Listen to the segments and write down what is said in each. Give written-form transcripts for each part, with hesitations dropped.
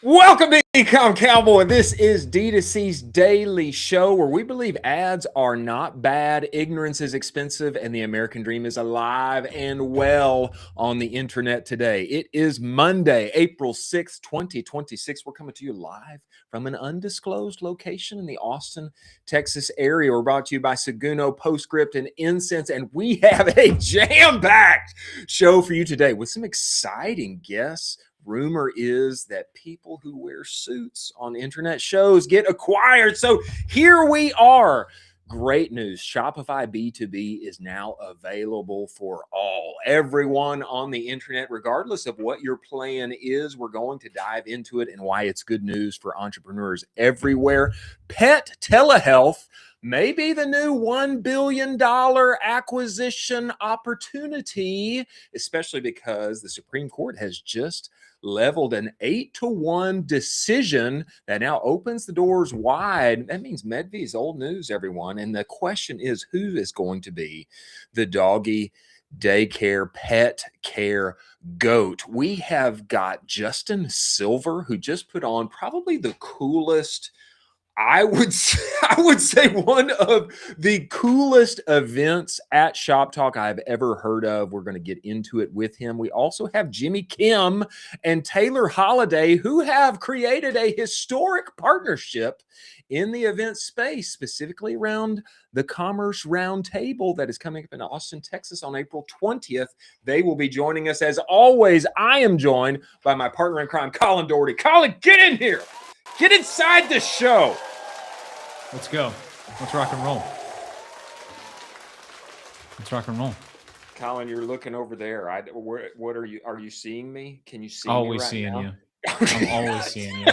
Welcome to Ecom Cowboy. This is D2C's daily show where we believe ads are not bad, ignorance is expensive, and the American dream is alive and well on the internet today. It is Monday, April 6th, 2026. We're coming to you live from an undisclosed location in the Austin, Texas area. We're brought to you by Seguno, Postscript, and Incense, and we have a jam-packed show for you today with some exciting guests. Rumor is that people who wear suits on internet shows get acquired. So here we are. Great news. Shopify B2B is now available for all. Everyone on the internet, regardless of what your plan is, we're going to dive into it and why it's good news for entrepreneurs everywhere. Pet telehealth may be the new $1 billion acquisition opportunity, especially because the Supreme Court has just leveled an 8-1 decision that now opens the doors wide. That means Medvy is old news, everyone. And the question is, who is going to be the doggy daycare pet care goat? We have got Justin Silver, who just put on probably the coolest, I would say one of the coolest events at Shop Talk I've ever heard of. We're going to get into it with him. We also have Jimmy Kim and Taylor Holiday, who have created a historic partnership in the event space, specifically around the Commerce Roundtable that is coming up in Austin, Texas on April 20th. They will be joining us. As always, I am joined by my partner in crime, Colin Doherty. Colin, get in here. Get inside the show. Let's go. Let's rock and roll. Let's rock and roll. Colin, you're looking over there. What are you? Are you seeing me? Can you see Always me right seeing now? you. I'm always seeing you.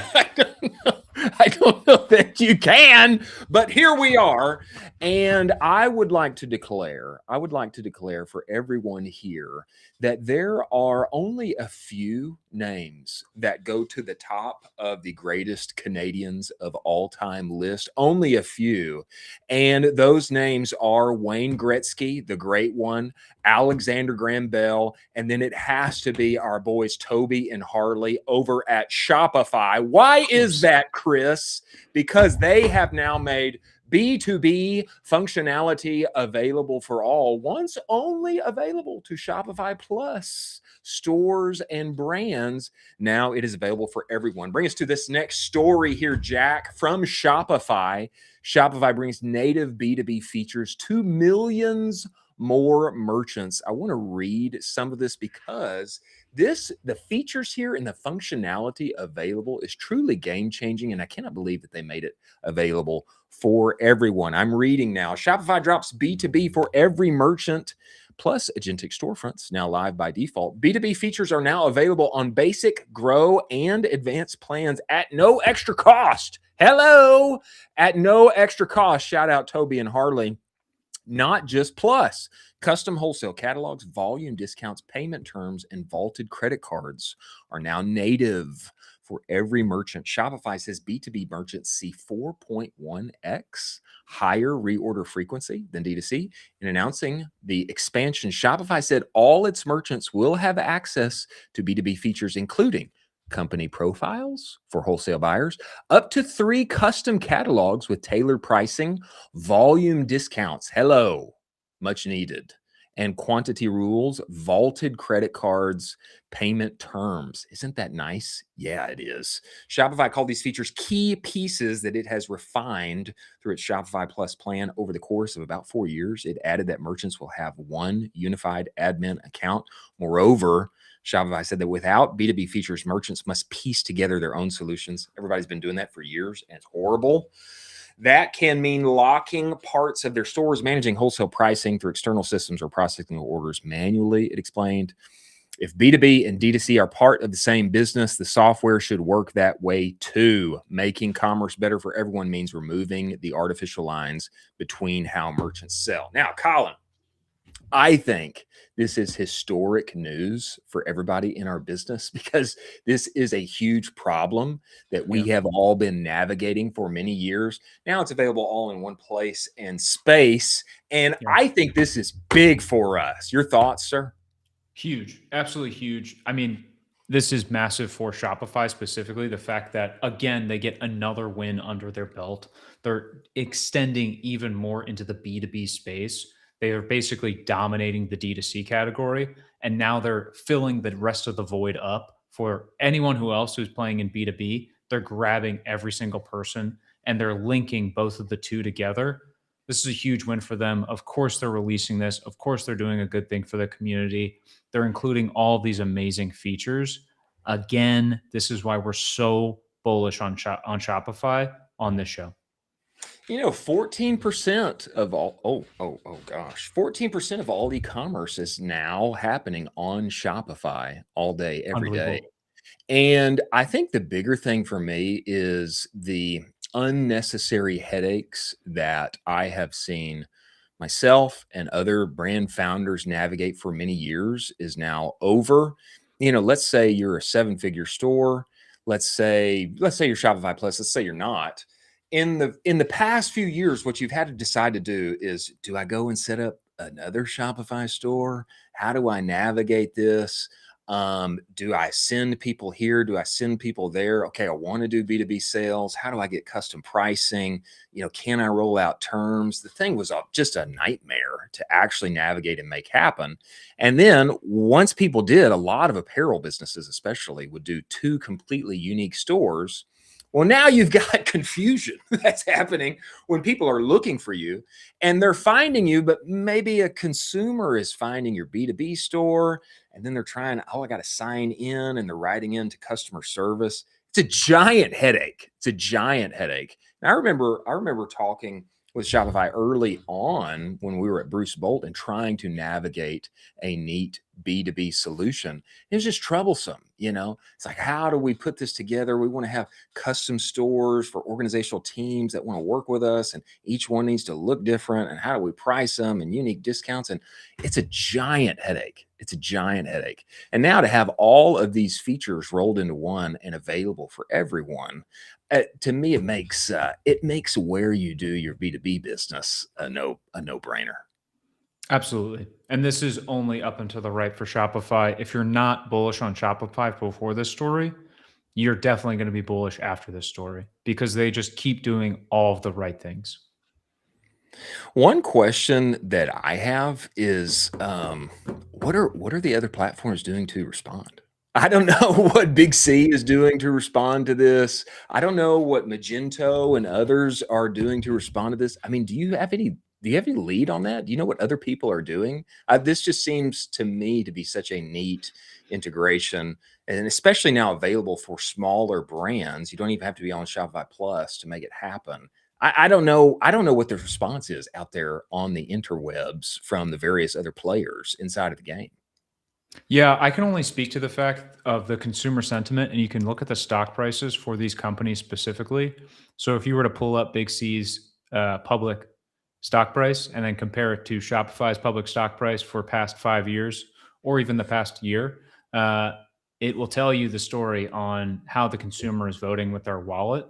I don't know that you can, but here we are. And I would like to declare for everyone here that there are only a few names that go to the top of the greatest Canadians of all time list. Only a few. And those names are Wayne Gretzky, the great one, Alexander Graham Bell, and then it has to be our boys Toby and Harley over at Shopify. Why is that, Chris? Because they have now made B2B functionality available for all, once only available to Shopify Plus stores and brands. Now it is available for everyone. Bring us to this next story here, Jack, from Shopify. Shopify brings native B2B features to millions more merchants. I want to read some of this because the features here and the functionality available is truly game-changing, and I cannot believe that they made it available for everyone. I'm reading now. Shopify drops B2B for every merchant, plus agentic storefronts now live by default. B2B features are now available on basic, grow, and advanced plans at no extra cost. Hello, at no extra cost. Shout out Toby and Harley. Not just plus. Custom wholesale catalogs, volume discounts, payment terms, and vaulted credit cards are now native for every merchant. Shopify says B2B merchants see 4.1x higher reorder frequency than D2C. In announcing the expansion, Shopify said all its merchants will have access to B2B features, including company profiles for wholesale buyers, up to 3 custom catalogs with tailored pricing, volume discounts, hello, much needed, and quantity rules, vaulted credit cards, payment terms. Isn't that nice? Yeah, it is. Shopify called these features key pieces that it has refined through its Shopify Plus plan over the course of about 4 years. It added that merchants will have one unified admin account. Moreover, Shopify said that without B2B features, merchants must piece together their own solutions. Everybody's been doing that for years, and it's horrible. That can mean locking parts of their stores, managing wholesale pricing through external systems, or processing orders manually, it explained. If B2B and D2C are part of the same business, the software should work that way too. Making commerce better for everyone means removing the artificial lines between how merchants sell. Now, Colin, I think this is historic news for everybody in our business because this is a huge problem that we have all been navigating for many years. Now it's available all in one place and space. And I think this is big for us. Your thoughts, sir? Huge. Absolutely huge. I mean, This is massive for Shopify specifically. The fact that, again, they get another win under their belt. They're extending even more into the B2B space. They are basically dominating the D2C category. And now they're filling the rest of the void up for anyone who else who's playing in B2B. They're grabbing every single person and they're linking both of the two together. This is a huge win for them. Of course, they're releasing this. Of course, they're doing a good thing for the community. They're including all these amazing features. Again, this is why we're so bullish on Shopify on this show. 14% of all, oh gosh, 14% of all e-commerce is now happening on Shopify all day, every day. And I think the bigger thing for me is the unnecessary headaches that I have seen myself and other brand founders navigate for many years is now over. Let's say you're a 7-figure store. Let's say you're Shopify Plus. Let's say you're not. In the past few years, what you've had to decide to do is, do I go and set up another Shopify store? How do I navigate this? Do I send people here? Do I send people there? Okay, I want to do B2B sales. How do I get custom pricing? Can I roll out terms? The thing was just a nightmare to actually navigate and make happen. And then once people did, a lot of apparel businesses especially would do 2 completely unique stores. Well, now you've got confusion that's happening when people are looking for you and they're finding you, but maybe a consumer is finding your B2B store and then they're trying, I got to sign in, and they're writing into customer service. It's a giant headache. It's a giant headache. And I remember talking with Shopify early on when we were at Bruce Bolt and trying to navigate a neat B2B solution. It was just troublesome. It's like, how do we put this together? We want to have custom stores for organizational teams that want to work with us, and each one needs to look different. And how do we price them and unique discounts? And it's a giant headache. It's a giant headache. And now to have all of these features rolled into one and available for everyone, to me, it makes where you do your B2B business a no-brainer. Absolutely. And this is only up and to the right for Shopify. If you're not bullish on Shopify before this story, you're definitely going to be bullish after this story because they just keep doing all of the right things. One question that I have is, what are the other platforms doing to respond? I don't know what Big C is doing to respond to this. I don't know what Magento and others are doing to respond to this. I mean, do you have any lead on that? Do you know what other people are doing? This just seems to me to be such a neat integration, and especially now available for smaller brands. You don't even have to be on Shopify Plus to make it happen. I don't know what the response is out there on the interwebs from the various other players inside of the game. Yeah, I can only speak to the fact of the consumer sentiment, and you can look at the stock prices for these companies specifically. So if you were to pull up Big C's public stock price and then compare it to Shopify's public stock price for past 5 years or even the past year, it will tell you the story on how the consumer is voting with their wallet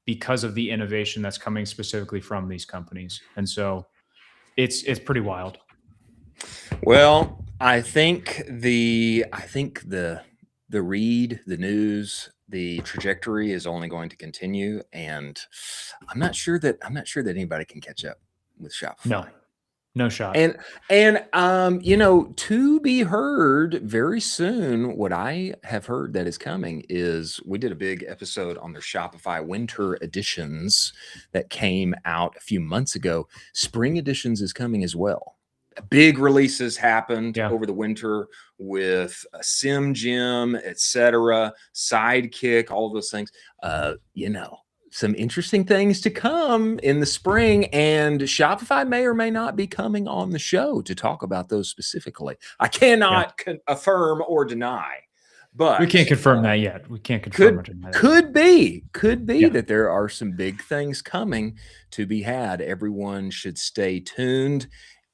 because of the innovation that's coming specifically from these companies. And so it's pretty wild. Well, I think the read, the news, the trajectory is only going to continue, and I'm not sure that anybody can catch up with Shopify. No shot. And to be heard very soon, what I have heard that is coming is, we did a big episode on their Shopify winter editions that came out a few months ago. Spring editions is coming as well. Big releases happened over the winter with Sim Gym, etc., Sidekick, all of those things. Some interesting things to come in the spring, and Shopify may or may not be coming on the show to talk about those specifically. I cannot affirm or deny, but we can't confirm that yet. We can't confirm or deny that. Could be that there are some big things coming to be had. Everyone should stay tuned.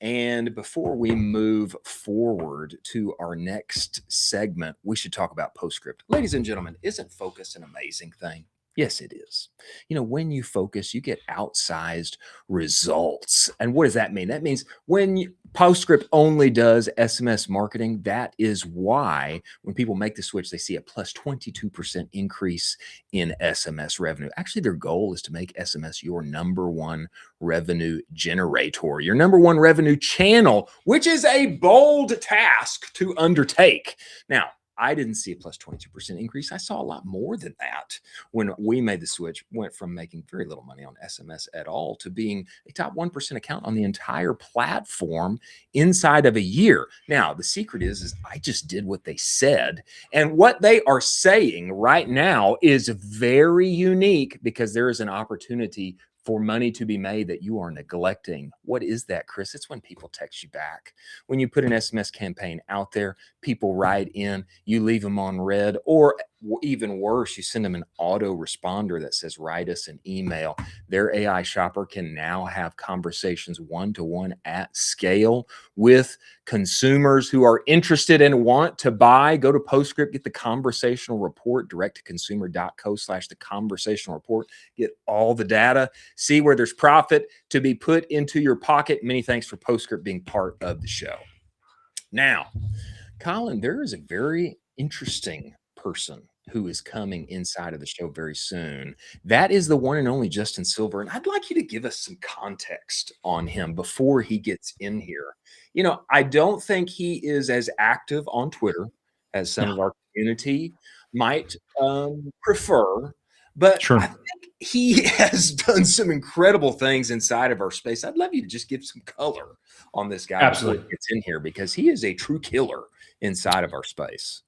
And before we move forward to our next segment, we should talk about PostScript. Ladies and gentlemen, isn't Focus an amazing thing? Yes, it is. When you focus, you get outsized results. And what does that mean? That means when Postscript only does SMS marketing, that is why when people make the switch, they see a plus 22% increase in SMS revenue. Actually, their goal is to make SMS your number one revenue generator, your number one revenue channel, which is a bold task to undertake. Now, I didn't see a plus 22% increase. I saw a lot more than that when we made the switch, went from making very little money on SMS at all to being a top 1% account on the entire platform inside of a year. Now, the secret is I just did what they said. And what they are saying right now is very unique because there is an opportunity for money to be made that you are neglecting. What is that, Chris? It's when people text you back. When you put an SMS campaign out there, people write in, you leave them on red, or even worse, you send them an auto responder that says, write us an email. Their AI shopper can now have conversations one-to-one at scale with consumers who are interested and want to buy. Go to Postscript, get the conversational report, direct-to-consumer.co/the conversational report, get all the data, see where there's profit to be put into your pocket. Many thanks for Postscript being part of the show. Now, Colin, there is a very interesting person who is coming inside of the show very soon. That is the one and only Justin Silver. And I'd like you to give us some context on him before he gets in here. I don't think he is as active on Twitter as some of our community might prefer, but Sure. I think he has done some incredible things inside of our space. I'd love you to just give some color on this guy before he gets in here, because he is a true killer inside of our space.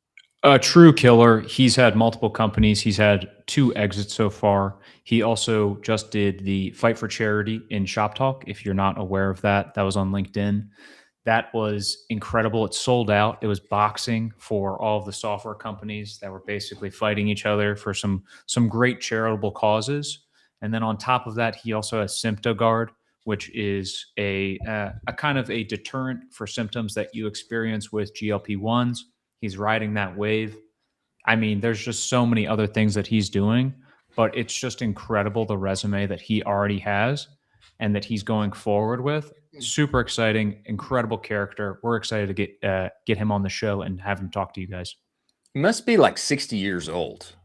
A true killer. He's had multiple companies. He's had 2 exits so far. He also just did the Fight for Charity in Shop Talk. If you're not aware of that, that was on LinkedIn. That was incredible. It sold out. It was boxing for all of the software companies that were basically fighting each other for some great charitable causes. And then on top of that, he also has Symptoguard, which is a kind of a deterrent for symptoms that you experience with GLP-1s. He's riding that wave. I mean, there's just so many other things that he's doing, but it's just incredible the resume that he already has and that he's going forward with. Super exciting, incredible character. We're excited to get him on the show and have him talk to you guys. He must be like 60 years old.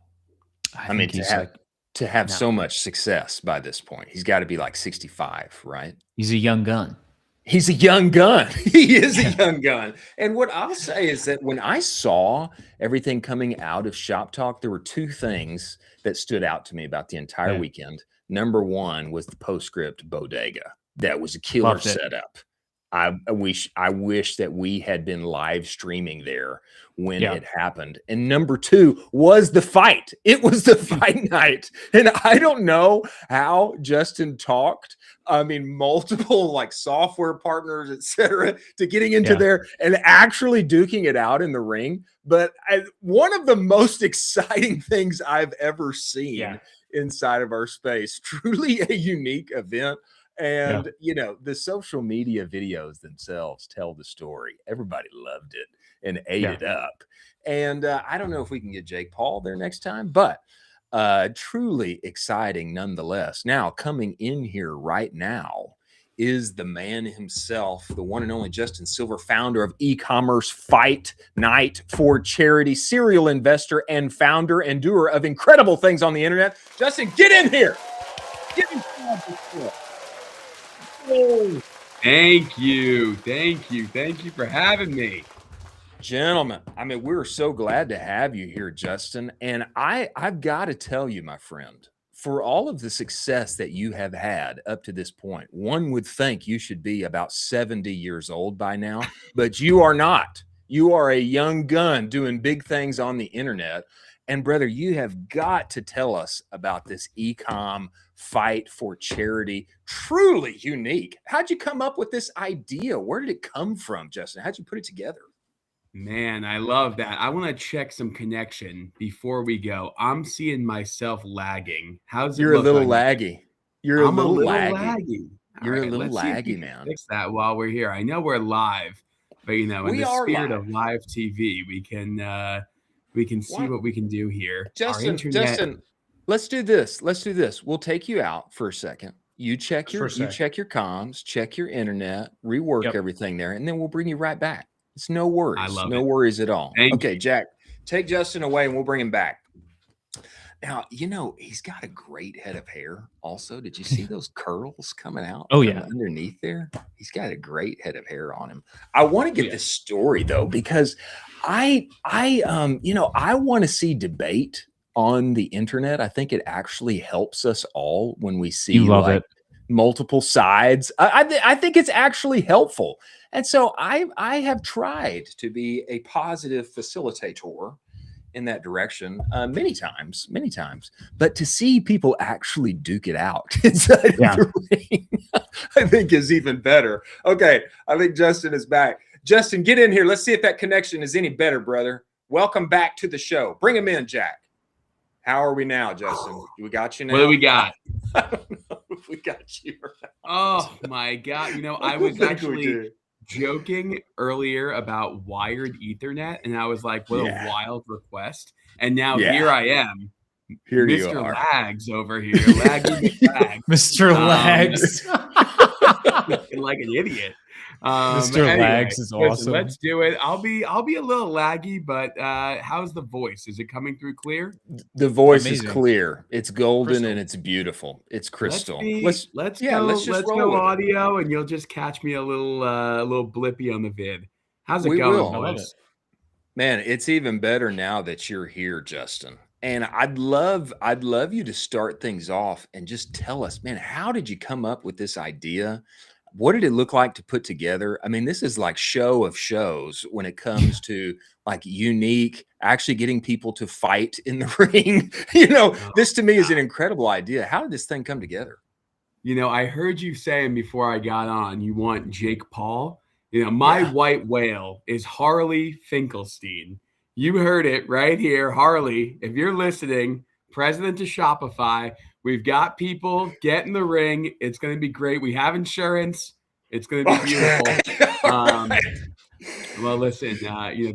I mean, to have so much success by this point, he's got to be like 65, right? He's a young gun. He's a young gun. He is a young gun. And what I'll say is that when I saw everything coming out of Shop Talk, there were 2 things that stood out to me about the entire weekend. Number one was the Postscript bodega. That was a killer setup. I wish that we had been live streaming there when it happened. And number 2 was the fight. It was the fight night. And I don't know how Justin talked. I mean, multiple like software partners, etc., to getting into there and actually duking it out in the ring. But one of the most exciting things I've ever seen inside of our space. Truly a unique event. And, the social media videos themselves tell the story. Everybody loved it and ate it up. And I don't know if we can get Jake Paul there next time, but truly exciting nonetheless. Now, coming in here right now is the man himself, the one and only Justin Silver, founder of eCommerce Fight Night for Charity, serial investor and founder and doer of incredible things on the internet. Justin, get in here. Get in here. Thank you for having me, gentlemen. I mean, we're so glad to have you here, Justin. And I've got to tell you, my friend, for all of the success that you have had up to this point, one would think you should be about 70 years old by now, but you are not. You are a young gun doing big things on the internet. And brother, you have got to tell us about this eCom Fight for Charity. Truly unique. How'd you come up with this idea? Where did it come from, Justin? How'd you put it together? Man, I love that. I want to check some connection before we go. I'm seeing myself lagging. How's it? You're a little laggy. You're a little laggy. You're a little laggy, man. Fix that while we're here. I know we're live, but in the spirit of live TV, we can see what we can do here. Justin, Let's do this. We'll take you out for a second. You check Just for your a sec. check your comms, check your internet, rework everything there, and then we'll bring you right back. It's no worries. I love No it. worries at all. Thank Okay, you. Jack, take Justin away and we'll bring him back. Now, he's got a great head of hair also. Did you see those curls coming out Oh, from yeah. underneath there? He's got a great head of hair on him. I want to get this story though, because I want to see debate on the internet. I think it actually helps us all when we see You love it. multiple sides. I think it's actually helpful. And so I have tried to be a positive facilitator in that direction many times, but to see people actually duke it out inside of the ring, I think is even better. Okay, I think Justin is back. Justin, get in here. Let's see if that connection is any better, brother. Welcome back to the show. Bring him in, Jack. How are we now, Justin? We got you now? What do we got? I don't know if we got you. Oh my God. I was actually joking earlier about wired Ethernet, and I was like, what a wild request. And now here I am. Here Mr. you are. Lags over here. Laggy McLags. Mr. Lags. Like an idiot. Mr. Lags is awesome. Let's do it. I'll be a little laggy, but how's the voice? Is it coming through clear? The voice is clear. It's golden and it's beautiful. It's crystal. Let's go audio, and you'll just catch me a little blippy on the vid. How's it going, boys? Man, it's even better now that you're here, Justin. And I'd love you to start things off and just tell us, man, how did you come up with this idea? What did it look like to put together? I mean, this is like show of shows when it comes to like unique, actually getting people to fight in the ring. This to me is an incredible idea. How did this thing come together? I heard you saying before I got on, you want Jake Paul. My white whale is Harley Finkelstein. You heard it right here. Harley, if you're listening, president of Shopify, we've got people, get in the ring. It's going to be great. We have insurance. It's going to be beautiful. Well, listen,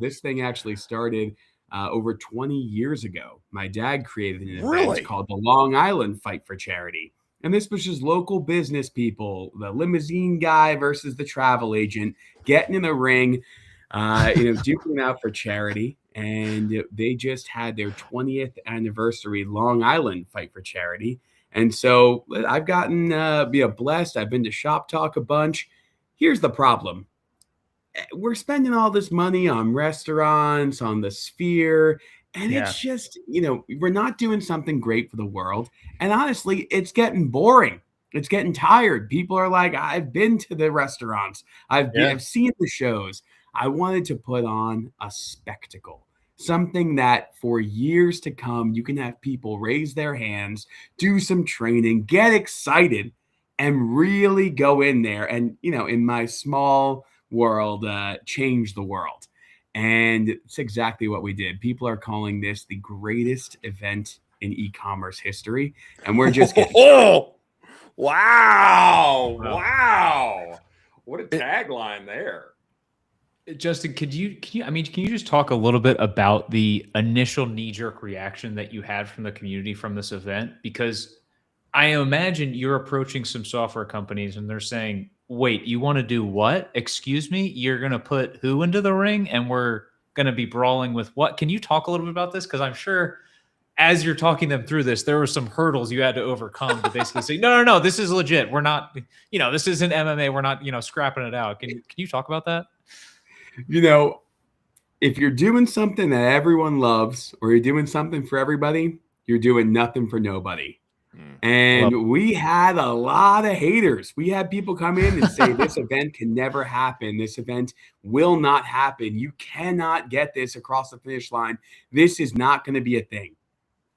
this thing actually started over 20 years ago. My dad created an event called the Long Island Fight for Charity. And this was just local business people, the limousine guy versus the travel agent, getting in the ring, duking out for charity. And they just had their 20th anniversary Long Island Fight for Charity. And so I've gotten blessed. I've been to Shop Talk a bunch. Here's the problem. We're spending all this money on restaurants, on the Sphere, and it's just, we're not doing something great for the world. And honestly, it's getting boring. It's getting tired. People are like, I've been to the restaurants. I've seen the shows. I wanted to put on a spectacle, something that for years to come, you can have people raise their hands, do some training, get excited, and really go in there and, in my small world, change the world. And it's exactly what we did. People are calling this the greatest event in e-commerce history. And we're just getting Wow. What a tagline there. Justin, can you just talk a little bit about the initial knee-jerk reaction that you had from the community from this event? Because I imagine you're approaching some software companies and they're saying, wait, you want to do what? Excuse me? You're going to put who into the ring and we're going to be brawling with what? Can you talk a little bit about this? Because I'm sure as you're talking them through this, there were some hurdles you had to overcome to basically say, no, this is legit. We're not, this isn't MMA. We're not, scrapping it out. Can you talk about that? If you're doing something that everyone loves or you're doing something for everybody, you're doing nothing for nobody. And we had a lot of haters. We had people come in and say, this event can never happen. This event will not happen. You cannot get this across the finish line. This is not going to be a thing.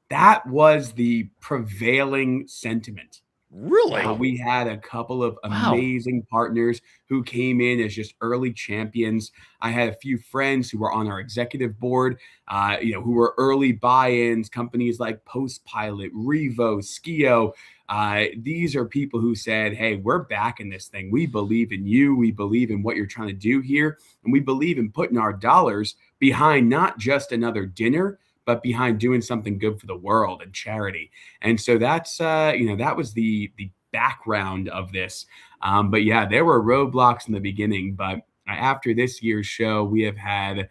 That was the prevailing sentiment. Really? We had a couple of amazing partners who came in as just early champions. I had a few friends who were on our executive board, who were early buy-ins, companies like Postpilot, Revo, Skio. These are people who said, hey, we're backing this thing. We believe in you. We believe in what you're trying to do here. And we believe in putting our dollars behind not just another dinner, but behind doing something good for the world and charity. And so that's, that was the background of this. But yeah, there were roadblocks in the beginning, but after this year's show, we have had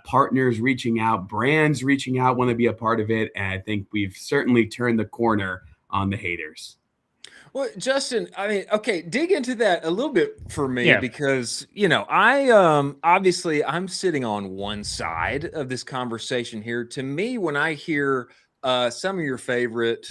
partners reaching out, brands reaching out, want to be a part of it. And I think we've certainly turned the corner on the haters. Well, Justin, I mean, okay, dig into that a little bit for me Yeah. because, I obviously I'm sitting on one side of this conversation here. To me, when I hear some of your favorite,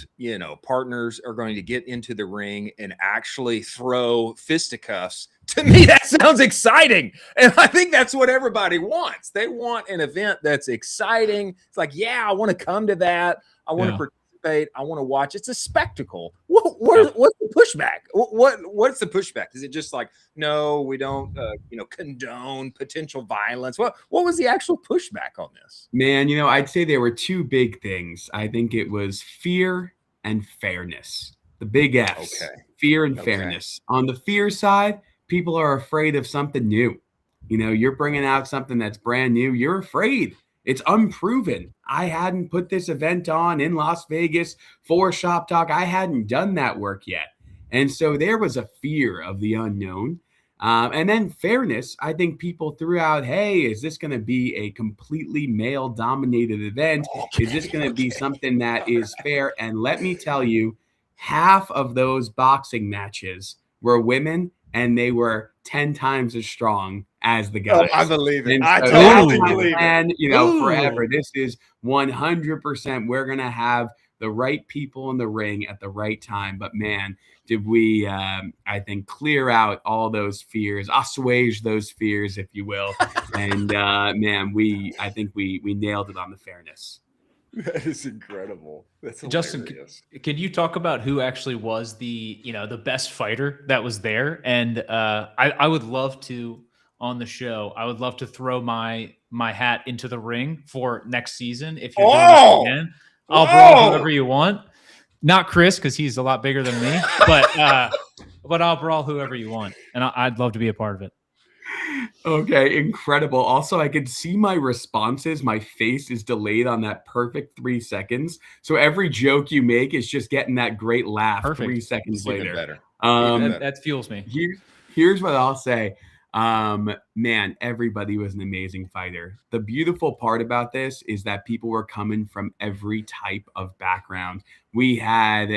partners are going to get into the ring and actually throw fisticuffs, to me, that sounds exciting. And I think that's what everybody wants. They want an event that's exciting. It's like, yeah, I want to come to that. I want to participate. I want to watch. It's a spectacle. What's the pushback? What's the pushback? Is it just like, no, we don't, condone potential violence? What was the actual pushback on this? Man, I'd say there were two big things. I think it was fear and fairness. The big F's. Okay. Fear and fairness. On the fear side, people are afraid of something new. You're bringing out something that's brand new. You're afraid. It's unproven. I hadn't put this event on in Las Vegas for Shop Talk. I hadn't done that work yet. And so there was a fear of the unknown. And then fairness, I think people threw out, hey, is this going to be a completely male-dominated event? Okay, is this going to be something that is fair? And let me tell you, half of those boxing matches were women, and they were 10 times as strong as the guys. Oh, I believe it. And I so totally believe plan, it. Forever. This is 100%. We're going to have the right people in the ring at the right time. But man, did we, I think, clear out all those fears, assuage those fears, if you will. And man, I think we nailed it on the fairness. That is incredible. That's hilarious. Justin, can you talk about who actually was the best fighter that was there? And I would love to, on the show, I would love to throw my hat into the ring for next season. If you're doing this again, I'll brawl whoever you want. Not Chris, because he's a lot bigger than me, but I'll brawl whoever you want, and I'd love to be a part of it. Okay, incredible. Also, I could see my responses. My face is delayed on that perfect 3 seconds. So every joke you make is just getting that great laugh. Perfect. 3 seconds later. Better. That fuels me. Here's what I'll say. Man, everybody was an amazing fighter. The beautiful part about this is that people were coming from every type of background. We had,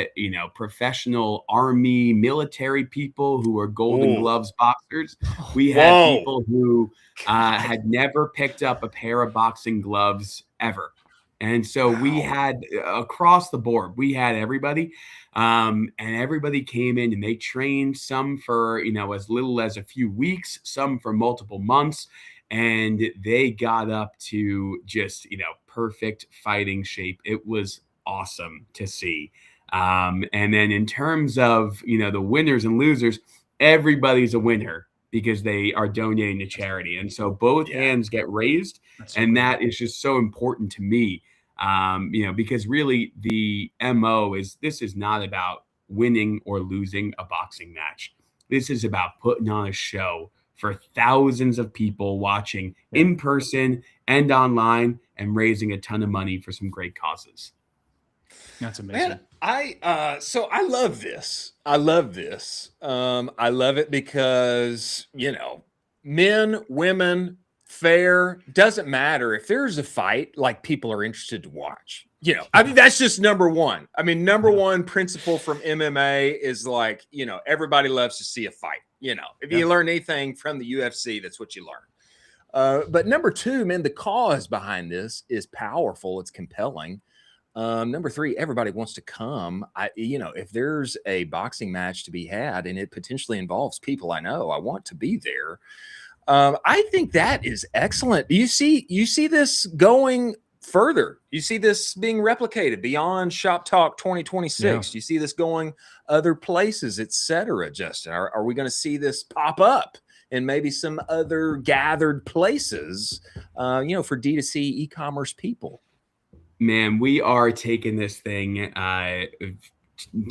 professional army, military people who were Golden Gloves boxers. We had people who had never picked up a pair of boxing gloves ever. And so we had across the board, we had everybody. And everybody came in and they trained, some for, as little as a few weeks, some for multiple months. And they got up to just, perfect fighting shape. It was awesome to see. And then in terms of, the winners and losers, everybody's a winner because they are donating to charity. And so both hands get raised. And that is just so important to me. Because really the MO this is not about winning or losing a boxing match. This is about putting on a show for thousands of people watching in person and online and raising a ton of money for some great causes. That's amazing. Man, I love this. I love this. I love it because, men, women, fair, doesn't matter. If there's a fight, like, people are interested to watch. That's just number one. Number one principle from MMA is like, everybody loves to see a fight. If you learn anything from the UFC, that's what you learn. But number two, man, the cause behind this is powerful. It's compelling. Number three, everybody wants to come. If there's a boxing match to be had and it potentially involves people I know, I want to be there. I think that is excellent. You see this going further. You see this being replicated beyond Shop Talk 2026. You see this going other places, etc. Justin, are we going to see this pop up in maybe some other gathered places, for D2C e-commerce people? Man, we are taking this thing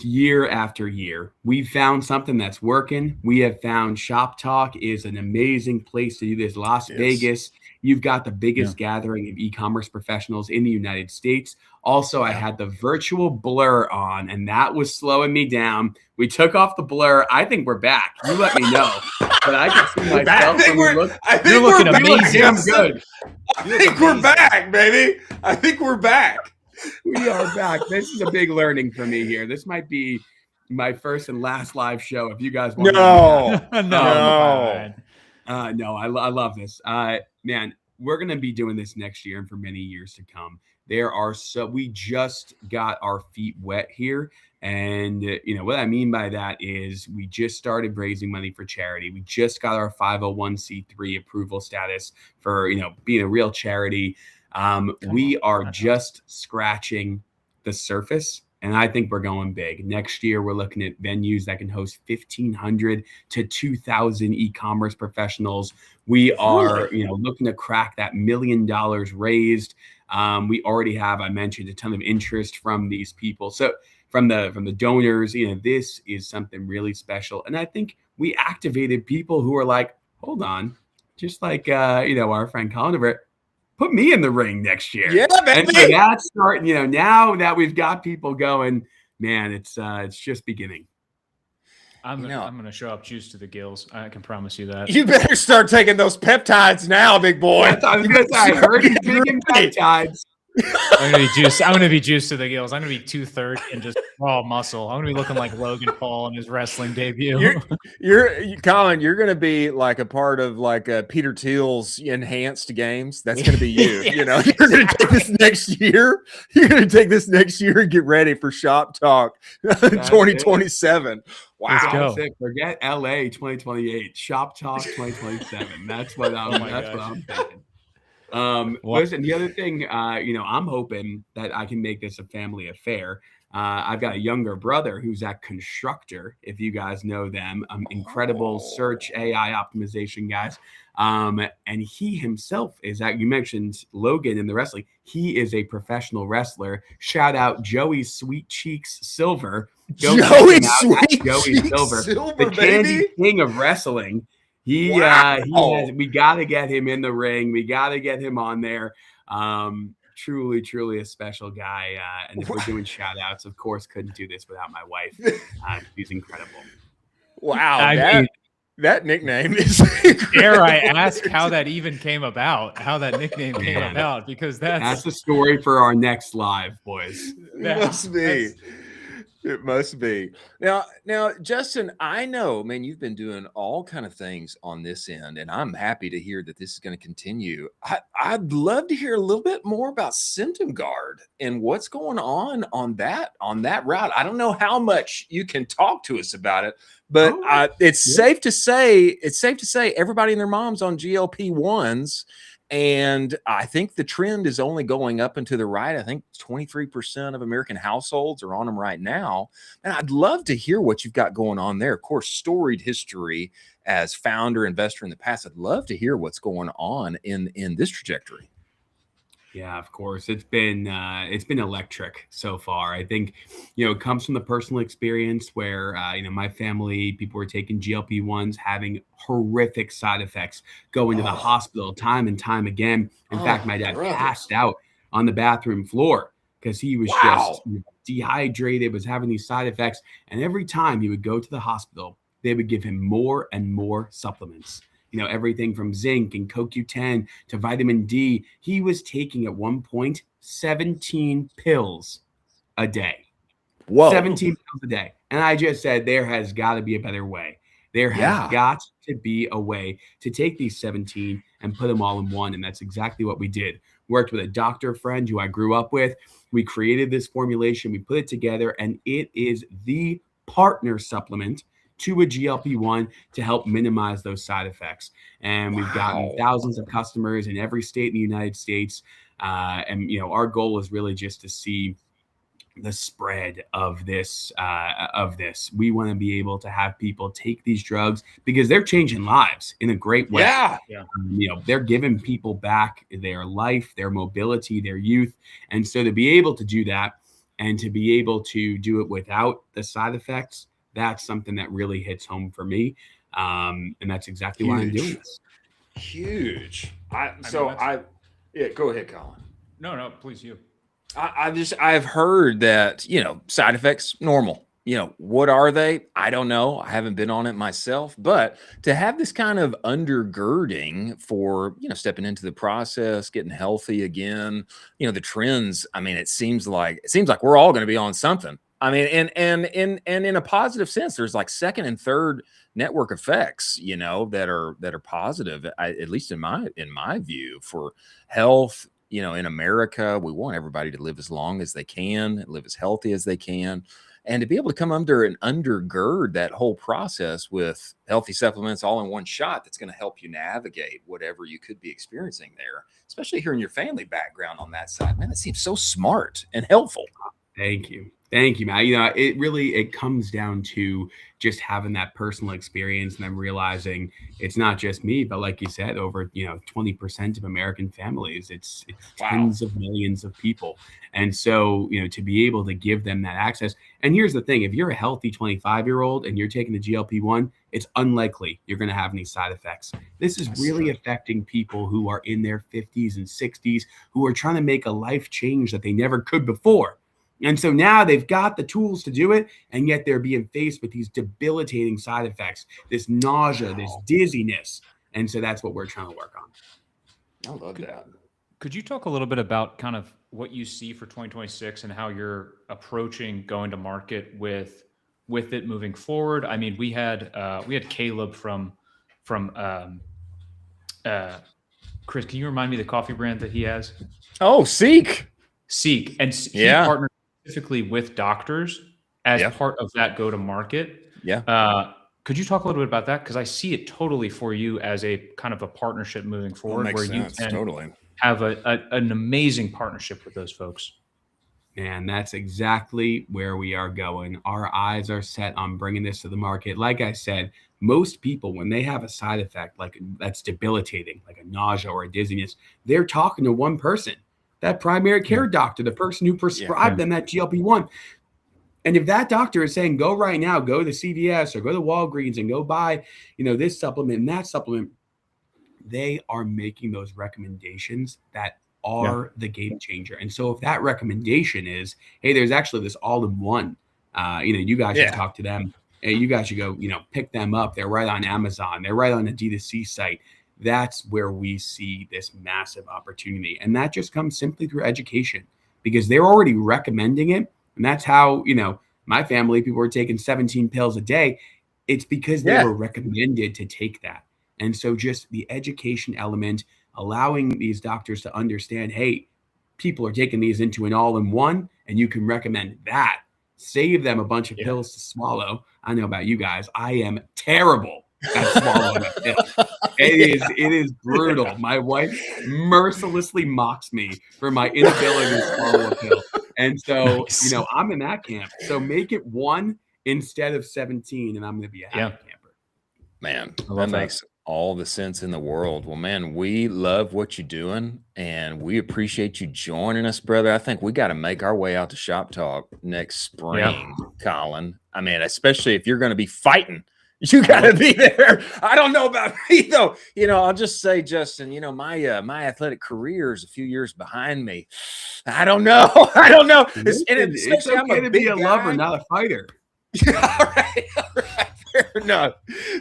year after year. We've found something that's working. We have found Shop Talk is an amazing place to do this. Las Vegas You've got the biggest gathering of e-commerce professionals in the United States. Also, I had the virtual blur on, and that was slowing me down. We took off the blur. I think we're back. You let me know. But I can see myself. I think you're looking amazing. Damn good. I think we're back, baby. I think we're back. We are back. This is a big learning for me here. This might be my first and last live show. If you guys want No. No, I love this. Man, we're going to be doing this next year and for many years to come. We just got our feet wet here. And, what I mean by that is we just started raising money for charity. We just got our 501c3 approval status for, being a real charity. We are just scratching the surface. And I think we're going big. Next year, we're looking at venues that can host 1,500 to 2,000 e-commerce professionals. We are, looking to crack that $1 million raised. We already have, I mentioned, a ton of interest from these people. So from the donors, this is something really special. And I think we activated people who are like, hold on, just like, our friend Colin over, put me in the ring next year. Yeah, baby. And so that's starting, now that we've got people going, man, it's just beginning. I'm gonna show up juice to the gills. I can promise you that. You better start taking those peptides now, big boy. I heard he's taking peptides. I'm gonna be juiced to the gills. I'm gonna be 230 and just raw muscle. I'm gonna be looking like Logan Paul in his wrestling debut. Colin, you're gonna be like a part of Peter Thiel's enhanced games. That's gonna be you. Yes. You're gonna take this next year. You're gonna take this next year and get ready for Shop Talk 2027. Wow. That's it. Forget LA 2028. Shop Talk 2027. That's what I'm thinking. Listen, the other thing, I'm hoping that I can make this a family affair. I've got a younger brother who's at Constructor, if you guys know them, incredible search AI optimization guys. And he himself you mentioned Logan in the wrestling. He is a professional wrestler. Shout out Joey Sweet Cheeks Silver. Joey Sweet Cheeks Silver, the baby. Candy King of wrestling. We got to get him in the ring. We got to get him on there. Truly a special guy. And if we're doing shout outs, of course, couldn't do this without my wife. She's incredible. Wow. That nickname is dare I ask how that even came about, how that nickname came about, because that's the story for our next live, boys. It must be. Now, Justin, I know, man, you've been doing all kind of things on this end, and I'm happy to hear that this is going to continue. I'd love to hear a little bit more about Symptoguard and what's going on that route. I don't know how much you can talk to us about it, but it's safe to say everybody and their mom's on GLP-1s. And I think the trend is only going up and to the right. I think 23% of American households are on them right now. And I'd love to hear what you've got going on there. Of course, storied history as founder, investor in the past. I'd love to hear what's going on in this trajectory. Yeah, of course. It's been electric so far. I think, it comes from the personal experience where, my family, people were taking GLP-1s, having horrific side effects, going to the hospital time and time again. In fact, my dad passed out on the bathroom floor because he was just dehydrated, was having these side effects. And every time he would go to the hospital, they would give him more and more supplements. Everything from zinc and CoQ10 to vitamin D. He was taking at one point 17 pills a day. Whoa. 17 pills a day. And I just said, there has got to be a better way. There has got to be a way to take these 17 and put them all in one. And that's exactly what we did. Worked with a doctor friend who I grew up with. We created this formulation. We put it together, and it is the partner supplement to a GLP-1 to help minimize those side effects. And we've gotten thousands of customers in every state in the United States. And our goal is really just to see the spread of this. We want to be able to have people take these drugs because they're changing lives in a great way. They're giving people back their life, their mobility, their youth. And so to be able to do that and to be able to do it without the side effects, that's something that really hits home for me. And that's exactly why I'm doing this. Huge. Yeah, go ahead, Colin. No, please, you. I've heard that, side effects, normal. What are they? I don't know. I haven't been on it myself, but to have this kind of undergirding for, stepping into the process, getting healthy again, the trends, I mean, it seems like we're all going to be on something. I mean, and in a positive sense, there's like second and third network effects, that are positive, at least in my view, for health. In America, we want everybody to live as long as they can, live as healthy as they can. And to be able to come under and undergird that whole process with healthy supplements all in one shot, that's going to help you navigate whatever you could be experiencing there, especially hearing your family background on that side. Man, that seems so smart and helpful. Thank you. Thank you, Matt. It comes down to just having that personal experience and then realizing it's not just me, but like you said, over 20% of American families, it's tens of millions of people. And so, to be able to give them that access. And here's the thing, if you're a healthy 25-year-old and you're taking the GLP-1, it's unlikely you're going to have any side effects. This is really affecting people who are in their 50s and 60s, who are trying to make a life change that they never could before. And so now they've got the tools to do it, and yet they're being faced with these debilitating side effects, this nausea, this dizziness. And so that's what we're trying to work on. I love that. Could you talk a little bit about kind of what you see for 2026 and how you're approaching going to market with it moving forward? I mean, we had Caleb from Chris, can you remind me the coffee brand that he has? Oh, Seek. And he partnered specifically with doctors as part of that go to market. Could you talk a little bit about that? Because I see it totally for you as a kind of a partnership moving forward, where you can have an amazing partnership with those folks. And that's exactly where we are going. Our eyes are set on bringing this to the market. Like I said, most people, when they have a side effect like that's debilitating, like a nausea or a dizziness, they're talking to one person, that primary care doctor, the person who prescribed them that GLP-1. And if that doctor is saying, go right now, go to CVS or go to Walgreens and go buy, this supplement and that supplement, they are making those recommendations that are the game changer. And so if that recommendation is, hey, there's actually this all-in-one, you guys should talk to them. Hey, you guys should go, pick them up. They're right on Amazon. They're right on a D2C site. That's where we see this massive opportunity. And that just comes simply through education, because they're already recommending it. And that's how, my family, people were taking 17 pills a day. It's because they were recommended to take that. And so just the education element, allowing these doctors to understand, hey, people are taking these into an all-in-one, and you can recommend that. Save them a bunch of pills to swallow. I know about you guys. I am terrible at swallowing a pill. It is brutal. My wife mercilessly mocks me for my inability to swallow a pill. And so, I'm in that camp. So make it 1 instead of 17, and I'm going to be a happy camper. Man, that makes all the sense in the world. Well, man, we love what you're doing, and we appreciate you joining us, brother. I think we got to make our way out to Shop Talk next spring, Colin. I mean, especially if you're going to be fighting. You got to be there. I don't know about me, though. I'll just say, Justin, my athletic career is a few years behind me. I don't know. It's okay to be a lover, not a fighter. All right.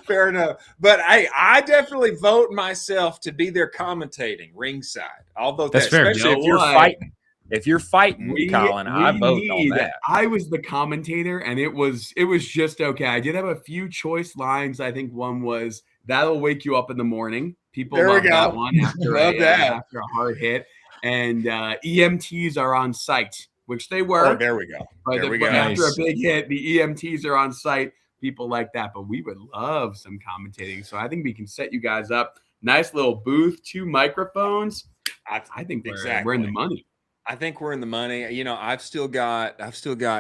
Fair enough. But I definitely vote myself to be there commentating ringside. I'll vote that's fair. Especially if you're fighting. If you're fighting, Colin, I vote on that. I was the commentator, and it was just okay. I did have a few choice lines. I think one was, that'll wake you up in the morning. People love that one after a hard hit. And EMTs are on site, which they were. Oh, there we go. But after a big hit, the EMTs are on site. People like that. But we would love some commentating. So I think we can set you guys up. Nice little booth, 2 microphones. I think we're in the money. I think we're in the money. I've still got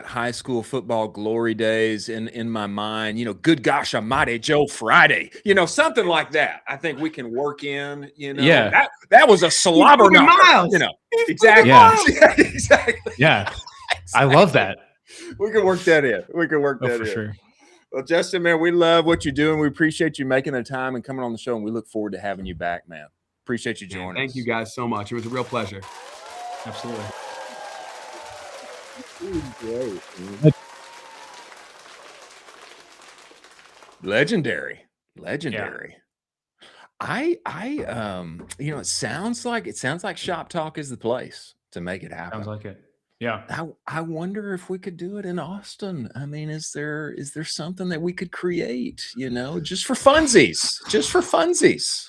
high school football glory days in my mind. Good gosh almighty, Joe Friday. Something like that. I think we can work in. That was a slobber knocker. Exactly. Yeah. Exactly. Yeah. I love that. We can work that in. For sure. Well, Justin, man, we love what you're doing. We appreciate you making the time and coming on the show, and we look forward to having you back, man. Appreciate you joining Thank us. you guys so much. It was a real pleasure. Absolutely. Legendary. It sounds like Shop Talk is the place to make it happen. Sounds like it. Yeah. I wonder if we could do it in Austin. I mean, is there something that we could create, just for funsies,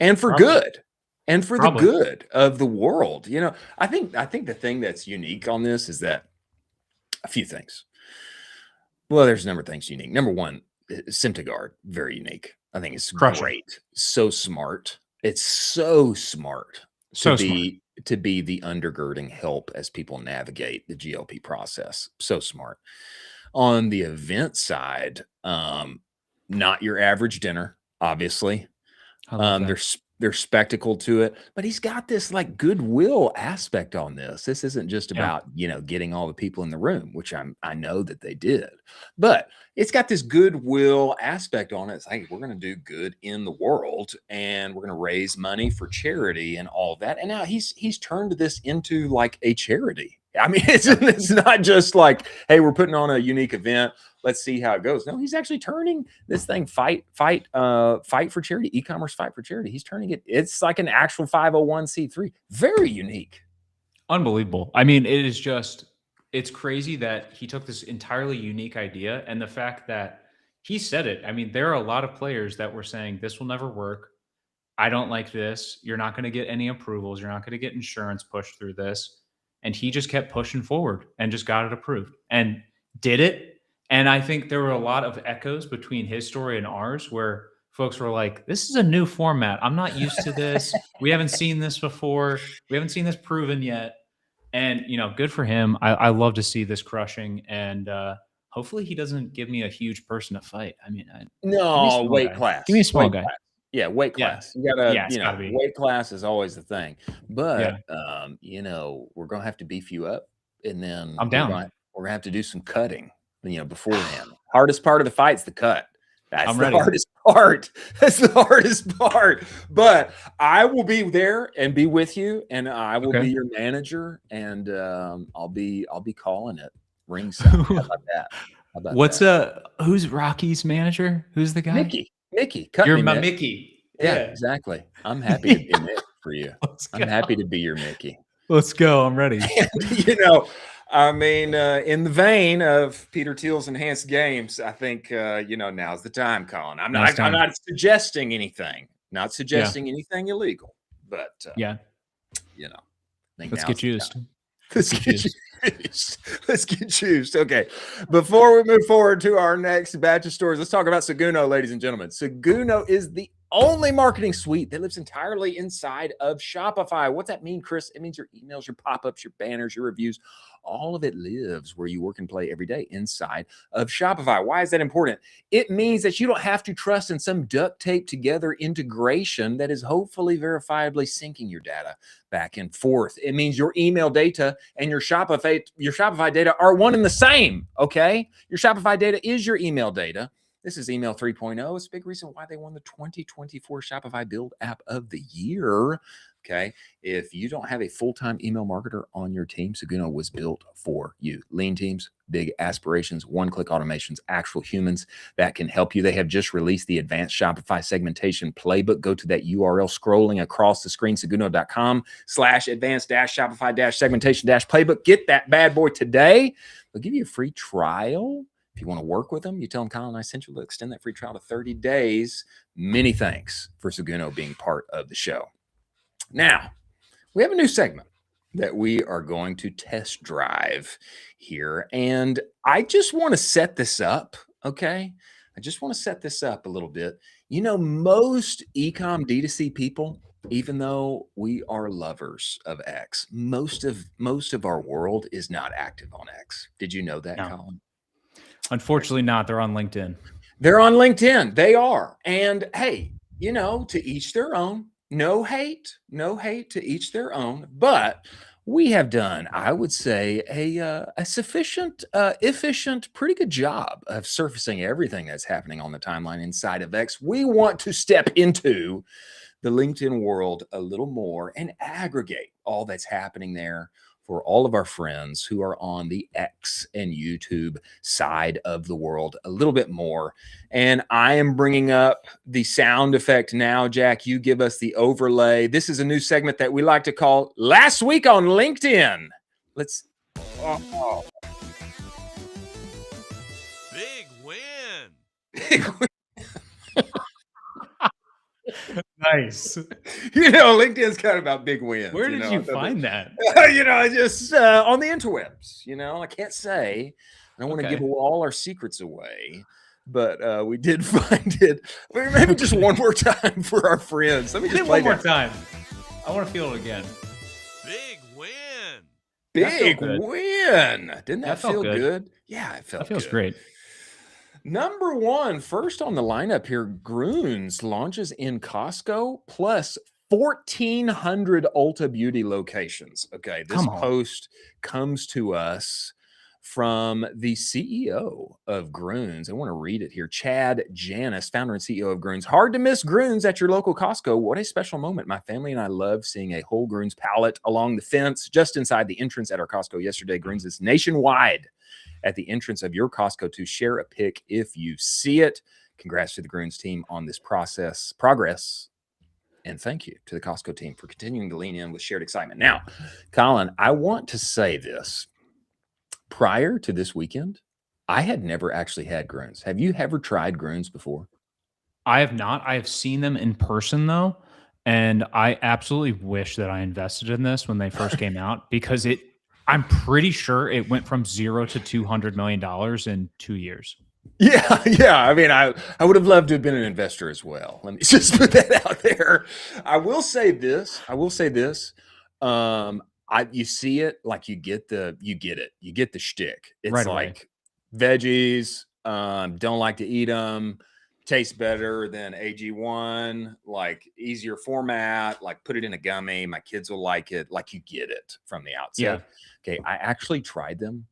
and for Probably. good, and for Probably. the good of the world. I think the thing that's unique on this is that a few things. Well, there's a number of things unique. Number one, Symptoguard, very unique. I think it's Crushing. great. So smart. It's so smart So to be the undergirding help as people navigate the GLP process. So smart. On the event side, not your average dinner, obviously. I love that. There's spectacle to it, but he's got this like goodwill aspect on this. This isn't just about, getting all the people in the room, which I know that they did, but it's got this goodwill aspect on it. It's like, we're going to do good in the world and we're going to raise money for charity and all that. And now he's turned this into like a charity. I mean, it's not just like, hey, we're putting on a unique event. Let's see how it goes. No, he's actually turning this thing fight for charity, eCommerce fight for charity. He's turning it. It's like an actual 501c3. Very unique. Unbelievable. I mean, it's crazy that he took this entirely unique idea, and the fact that he said it. I mean, there are a lot of players that were saying this will never work. I don't like this. You're not going to get any approvals. You're not going to get insurance pushed through this. And he just kept pushing forward and just got it approved and did it. And I think there were a lot of echoes between his story and ours where folks were like, this is a new format. I'm not used to this. We haven't seen this before. We haven't seen this proven yet. And, good for him. I love to see this crushing. And hopefully he doesn't give me a huge person to fight. I mean, no, weight class. Give me a small guy. Yeah, weight class. You gotta, it's gotta be. Weight class is always the thing. But we're gonna have to beef you up, and then I'm down. We're gonna have to do some cutting, beforehand. Hardest part of the fight's the cut. That's the hardest part. That's the hardest part. But I will be there and be with you, and I will be your manager, and I'll be calling it ringside. How about that? Who's Rocky's manager? Who's the guy? Mickey, you're my Mickey. Yeah, exactly. I'm happy to be Mick for you. I'm happy to be your Mickey. Let's go. I'm ready. And, in the vein of Peter Thiel's enhanced games, I think now's the time, Colin. I'm not suggesting anything. Not suggesting anything illegal, but let's get juiced. Let's get juiced. Okay. Before we move forward to our next batch of stories, let's talk about Seguno, ladies and gentlemen. Seguno is the only marketing suite that lives entirely inside of Shopify. What's that mean, Chris? It means your emails, your pop-ups, your banners, your reviews, all of it lives where you work and play every day inside of Shopify. Why is that important? It means that you don't have to trust in some duct tape together integration that is hopefully verifiably syncing your data back and forth. It means your email data and your Shopify data are one and the same, okay? Your Shopify data is your email data. This is Email 3.0. It's a big reason why they won the 2024 Shopify Build App of the Year. Okay. If you don't have a full-time email marketer on your team, Seguno was built for you. Lean teams, big aspirations, one-click automations, actual humans that can help you. They have just released the advanced Shopify segmentation playbook. Go to that URL scrolling across the screen, seguno.com/advanced-shopify-segmentation-playbook. Get that bad boy today. They'll give you a free trial. If you want to work with them, you tell them, Colin, I sent you to extend that free trial to 30 days. Many thanks for Seguno being part of the show. Now, we have a new segment that we are going to test drive here. And I just want to set this up, okay? I just want to set this up a little bit. Most e-com D2C people, even though we are lovers of X, most of our world is not active on X. Did you know that, Colin? Unfortunately not. They're on LinkedIn. They're on LinkedIn. They are. And hey, to each their own. No hate to each their own. But we have done, I would say, a sufficient, efficient, pretty good job of surfacing everything that's happening on the timeline inside of X. We want to step into the LinkedIn world a little more and aggregate all that's happening there for all of our friends who are on the X and YouTube side of the world a little bit more. And I am bringing up the sound effect now. Jack, you give us the overlay. This is a new segment that we like to call Last Week on LinkedIn. Let's... Oh. Big win. Big win. Nice. LinkedIn's kind of about big wins. Where did you find that? Just on the interwebs. I can't say. I don't want to give all our secrets away, but we did find it. Maybe just one more time for our friends. Let me just play one more time. I want to feel it again. Big win. Big win. Didn't that feel good? Good? Yeah, it felt That feels good. great. Number one, first on the lineup here, Grüns launches in Costco plus 1,400 Ulta Beauty locations. Okay, this post comes to us from the CEO of Grüns. I want to read it here. Chad Janis, founder and CEO of Grüns. Hard to miss Grüns at your local Costco. What a special moment. My family and I love seeing a whole Grüns pallet along the fence just inside the entrance at our Costco yesterday. Grüns is nationwide at the entrance of your Costco to share a pic if you see it. Congrats to the Grüns team on this progress. And thank you to the Costco team for continuing to lean in with shared excitement. Now, Colin, I want to say this. Prior to this weekend, I had never actually had Grüns. Have you ever tried Grüns before? I have not. I have seen them in person, though. And I absolutely wish that I invested in this when they first came out, because I'm pretty sure it went from 0 to $200 million in 2 years. Yeah. I mean, I would have loved to have been an investor as well. Let me just put that out there. I will say this. You see it, like you get it. You get the shtick. It's right like veggies, don't like to eat them. Tastes better than AG1, like easier format, like put it in a gummy. My kids will like it. Like you get it from the outset. Yeah. Okay. I actually tried them.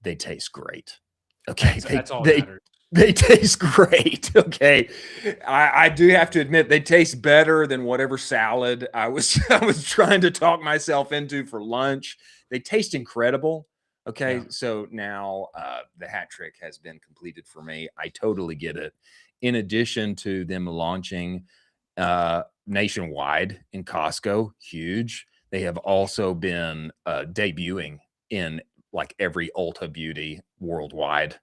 They taste great. Okay. That's all that matters. They taste great. Okay. I do have to admit they taste better than whatever salad I was trying to talk myself into for lunch. They taste incredible. Okay. Yeah. So now the hat trick has been completed for me. I totally get it. In addition to them launching nationwide in Costco, huge. They have also been debuting in like every Ulta Beauty worldwide.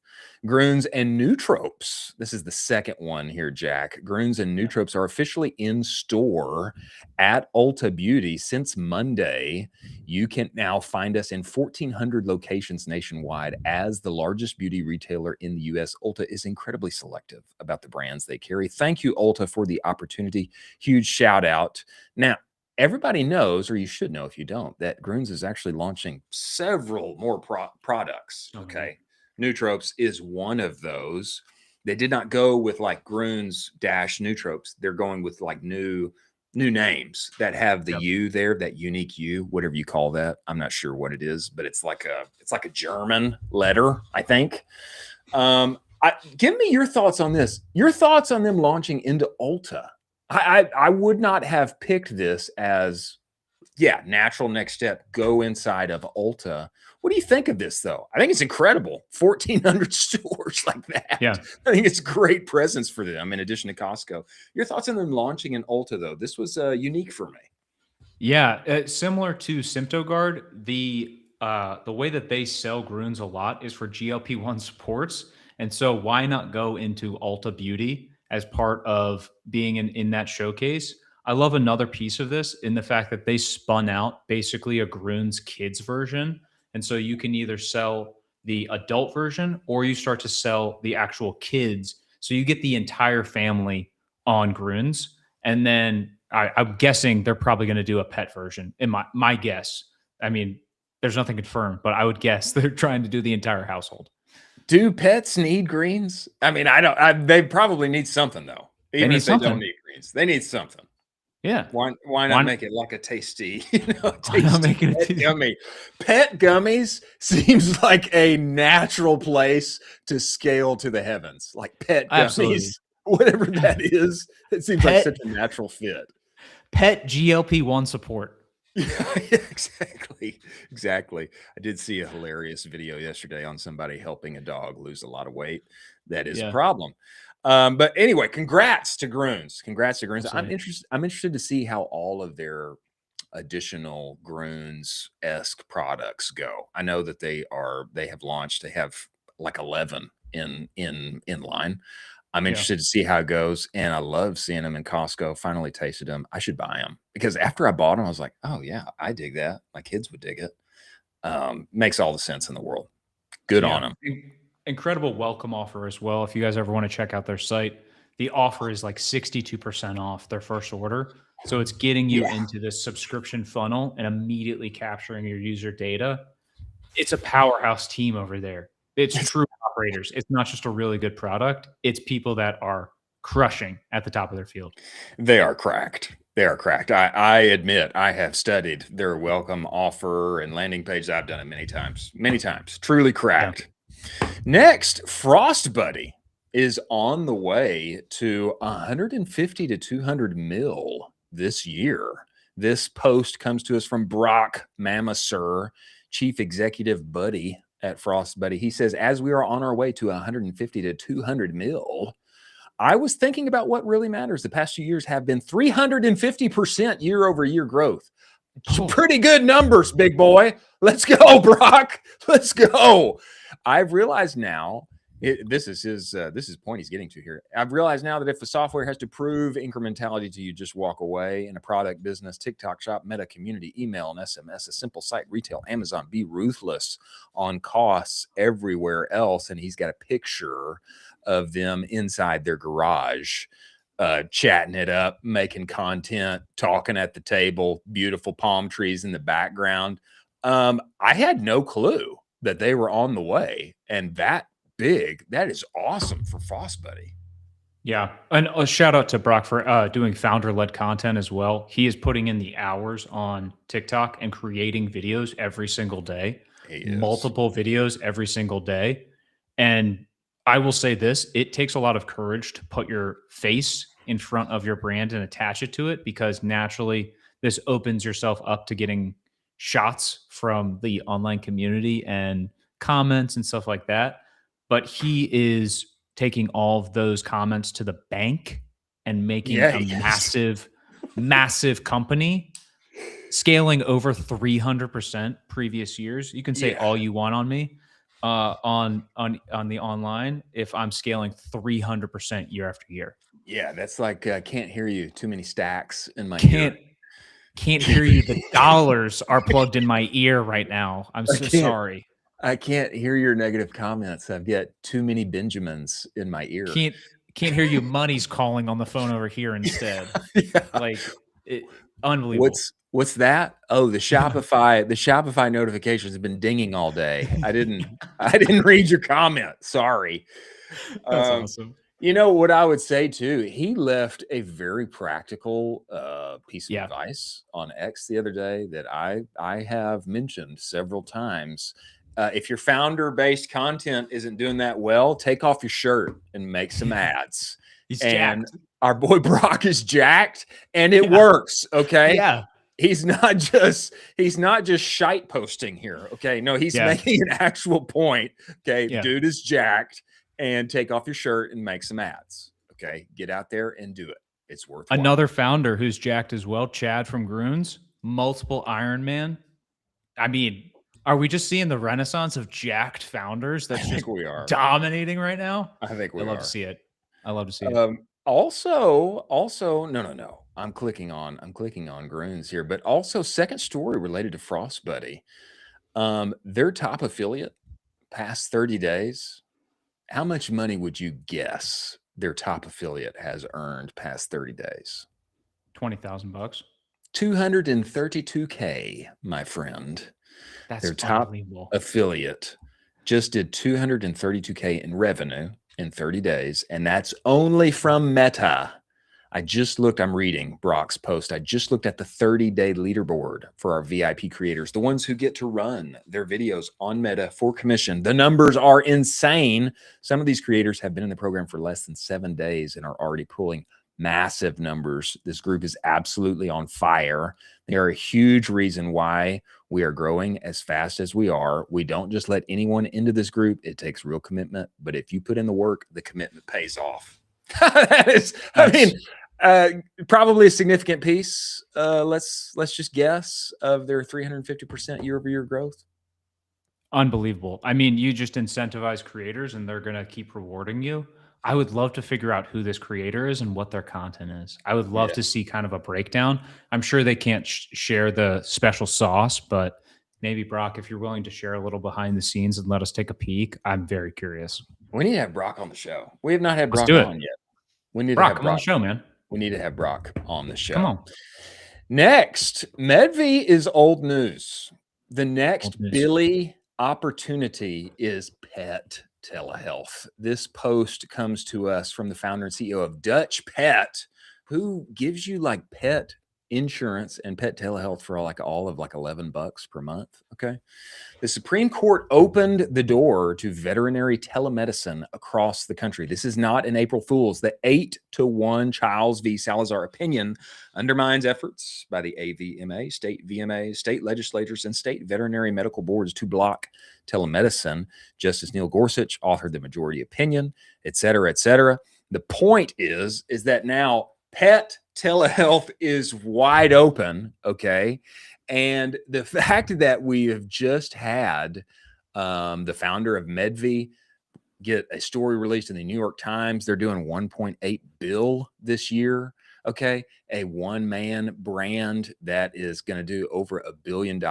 Grüns and Nootropes. This is the second one here, Jack. Grüns and Nootropes are officially in store at Ulta Beauty since Monday. You can now find us in 1,400 locations nationwide. As the largest beauty retailer in the U.S., Ulta is incredibly selective about the brands they carry. Thank you, Ulta, for the opportunity. Huge shout out. Now, everybody knows, or you should know if you don't, that Grüns is actually launching several more products. Okay. Nootropes is one of those. They did not go with like Grüns dash Nootropes. They're going with like new names that have the U there, that unique U, whatever you call that. I'm not sure what it is, but it's like a German letter, I think. Give me your thoughts on this. Your thoughts on them launching into Ulta. I would not have picked this as, natural next step, go inside of Ulta. What do you think of this, though? I think it's incredible. 1,400 stores like that. Yeah. I think it's great presence for them in addition to Costco. Your thoughts on them launching in Ulta, though? This was unique for me. Yeah. Similar to Symptoguard, the way that they sell Grüns a lot is for GLP-1 supports. And so why not go into Ulta Beauty as part of being in that showcase? I love another piece of this in the fact that they spun out basically a Grüns kids version. And so you can either sell the adult version or you start to sell the actual kids. So you get the entire family on Grüns. And then I'm guessing they're probably going to do a pet version in my guess. I mean, there's nothing confirmed, but I would guess they're trying to do the entire household. Do pets need greens? I mean, they probably need something, though. Even if they don't need greens, they need something. Yeah. Why not make it like a tasty, gummy? Pet gummies seems like a natural place to scale to the heavens. Like pet gummies, whatever that is, it seems like such a natural fit. Pet GLP-1 support. Yeah, exactly. I did see a hilarious video yesterday on somebody helping a dog lose a lot of weight. That is a problem. But anyway, congrats to Groons. Congrats to Groons. I'm interested to see how all of their additional Groons-esque products go. I know that they have like 11 in line. I'm interested to see how it goes, and I love seeing them in Costco. Finally tasted them. I should buy them because after I bought them, I was like, oh yeah, I dig that. My kids would dig it. Makes all the sense in the world. Good on them. Incredible welcome offer as well. If you guys ever want to check out their site, the offer is like 62% off their first order. So it's getting you into this subscription funnel and immediately capturing your user data. It's a powerhouse team over there. It's true operators. It's not just a really good product. It's people that are crushing at the top of their field. They are cracked. They are cracked. I admit I have studied their welcome offer and landing page. I've done it many times. Truly cracked. Yeah. Next, Frost Buddy is on the way to 150 to 200 mil this year. This post comes to us from Brock Mamasur, Chief Executive Buddy at Frost Buddy. He says, as we are on our way to 150 to 200 mil, I was thinking about what really matters. The past 2 years have been 350% year-over-year growth. Pretty good numbers, big boy. Let's go, Brock. Let's go. I've realized now, this is his point he's getting to here. I've realized now that if the software has to prove incrementality to you, just walk away. In a product business, TikTok shop, Meta, community, email, and SMS, a simple site, retail, Amazon, be ruthless on costs everywhere else. And he's got a picture of them inside their garage, chatting it up, making content, talking at the table, beautiful palm trees in the background. I had no clue that they were on the way, and that big. That is awesome for Frost Buddy. Yeah. And a shout out to Brock for doing founder-led content as well. He is putting in the hours on TikTok and creating videos every single day, multiple videos every single day. And I will say this, it takes a lot of courage to put your face in front of your brand and attach it to it, because naturally this opens yourself up to getting shots from the online community and comments and stuff like that. But he is taking all of those comments to the bank and making a massive company, scaling over 300% previous years. You can say all you want on me on the online if I'm scaling 300% year after year. Yeah, that's like can't hear you. Too many stacks in my ear. Can't hear you. The dollars are plugged in my ear right now. I'm so sorry. I can't hear your negative comments. I've got too many Benjamins in my ear. Can't hear you. Money's calling on the phone over here instead. Like unbelievable. What's that? Oh, the Shopify notifications have been dinging all day. I didn't read your comment. Sorry. That's awesome. You know what I would say too? He left a very practical piece of advice on X the other day that I have mentioned several times. If your founder-based content isn't doing that well, take off your shirt and make some ads. He's jacked. Our boy Brock is jacked, and it works. Okay. Yeah. He's not just shite posting here. Okay. No, he's making an actual point. Okay. Yeah. Dude is jacked, and take off your shirt and make some ads. Okay. Get out there and do it. It's worthwhile. Another founder who's jacked as well, Chad from Groons, multiple Ironman. I mean, are we just seeing the renaissance of jacked founders that's just dominating right now? I think we are. I love to see it. I love to see it. Also, no. I'm clicking on Groons here, but also second story related to Frost Buddy. Their top affiliate past 30 days. How much money would you guess their top affiliate has earned past 30 days? $20,000. $232K, my friend. That's their top affiliate just did $232K in revenue in 30 days, and that's only from Meta. I'm reading Brock's post. I just looked at the 30-day leaderboard for our VIP creators, the ones who get to run their videos on Meta for commission. The numbers are insane. Some of these creators have been in the program for less than 7 days and are already pulling massive numbers. This group is absolutely on fire. They are a huge reason why we are growing as fast as we are. We don't just let anyone into this group. It takes real commitment, but if you put in the work, the commitment pays off. That is, I mean, probably a significant piece. Let's just guess of their 350% year-over-year growth. Unbelievable. I mean, you just incentivize creators and they're going to keep rewarding you. I would love to figure out who this creator is and what their content is. I would love to see kind of a breakdown. I'm sure they can't share the special sauce, but maybe Brock, if you're willing to share a little behind the scenes and let us take a peek, I'm very curious. We need to have Brock on the show. We have not had Let's Brock do it. on yet. We need Brock, to have come on the show, man. We need to have Brock on the show. Come on. Next, Medvi is old news. The next Old news. Billy opportunity is pet telehealth. This post comes to us from the founder and CEO of Dutch Pet, who gives you like pet insurance and pet telehealth for all of $11 per month. Okay. The Supreme Court opened the door to veterinary telemedicine across the country. This is not an April Fool's. The 8-1 Childs v. Salazar opinion undermines efforts by the AVMA, state VMAs, state legislatures, and state veterinary medical boards to block telemedicine. Justice Neil Gorsuch authored the majority opinion, et cetera, et cetera. The point is that now pet telehealth is wide open, okay? And the fact that we have just had the founder of Medvi get a story released in the New York Times, they're doing $1.8 billion this year, okay? A one-man brand that is going to do over $1 billion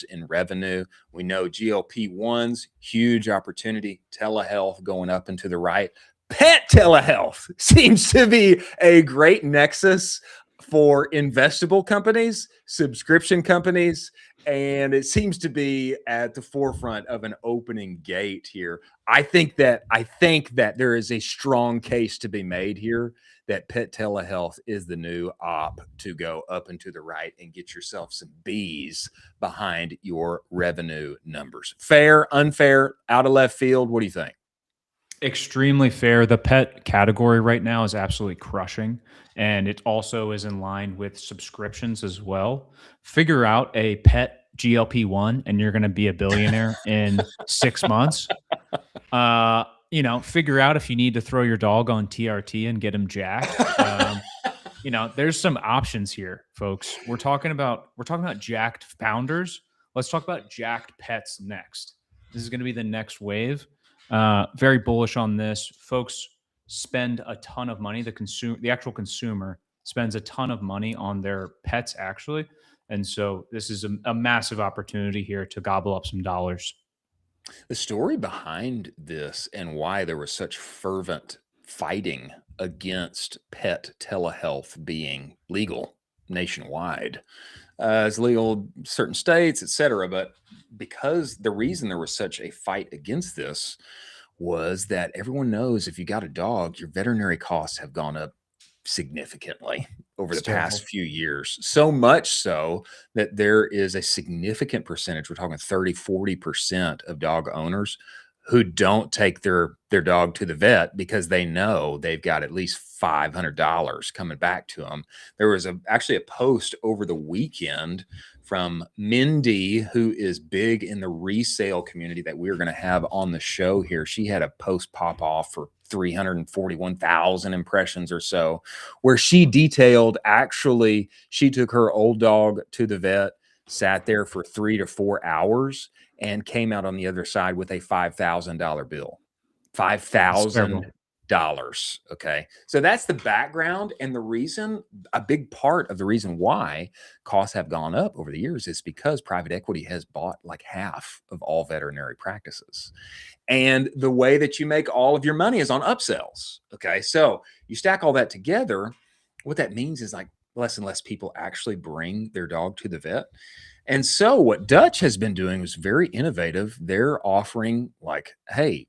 in revenue. We know GLP-1s, huge opportunity, telehealth going up and to the right. Pet telehealth seems to be a great nexus for investable companies, subscription companies, and it seems to be at the forefront of an opening gate here. I think that there is a strong case to be made here that pet telehealth is the new op to go up and to the right and get yourself some bees behind your revenue numbers. Fair, unfair, out of left field? What do you think? Extremely fair. The pet category right now is absolutely crushing, and it also is in line with subscriptions as well. Figure out a pet GLP-1 and you're going to be a billionaire in 6 months. Figure out if you need to throw your dog on TRT and get him jacked. There's some options here, folks. We're talking about jacked founders. Let's talk about jacked pets next. This is going to be the next wave. Very bullish on this. Folks spend a ton of money. The actual consumer spends a ton of money on their pets, actually. And so this is a massive opportunity here to gobble up some dollars. The story behind this and why there was such fervent fighting against pet telehealth being legal nationwide. It's legal in certain states, et cetera. But because the reason there was such a fight against this was that everyone knows if you got a dog, your veterinary costs have gone up significantly over the past few years. So much so that there is a significant percentage, we're talking 30-40% of dog owners who don't take their dog to the vet because they know they've got at least $500 coming back to them. There was actually a post over the weekend from Mindy, who is big in the resale community that we're going to have on the show here. She had a post pop off for 341,000 impressions or so, where she detailed actually she took her old dog to the vet, sat there for 3 to 4 hours, and came out on the other side with a $5,000 bill. $5,000. Okay. So that's the background. And the reason, a big part of the reason why costs have gone up over the years is because private equity has bought like half of all veterinary practices. And the way that you make all of your money is on upsells. Okay. So you stack all that together. What that means is like less and less people actually bring their dog to the vet. And so what Dutch has been doing was very innovative. They're offering like, hey,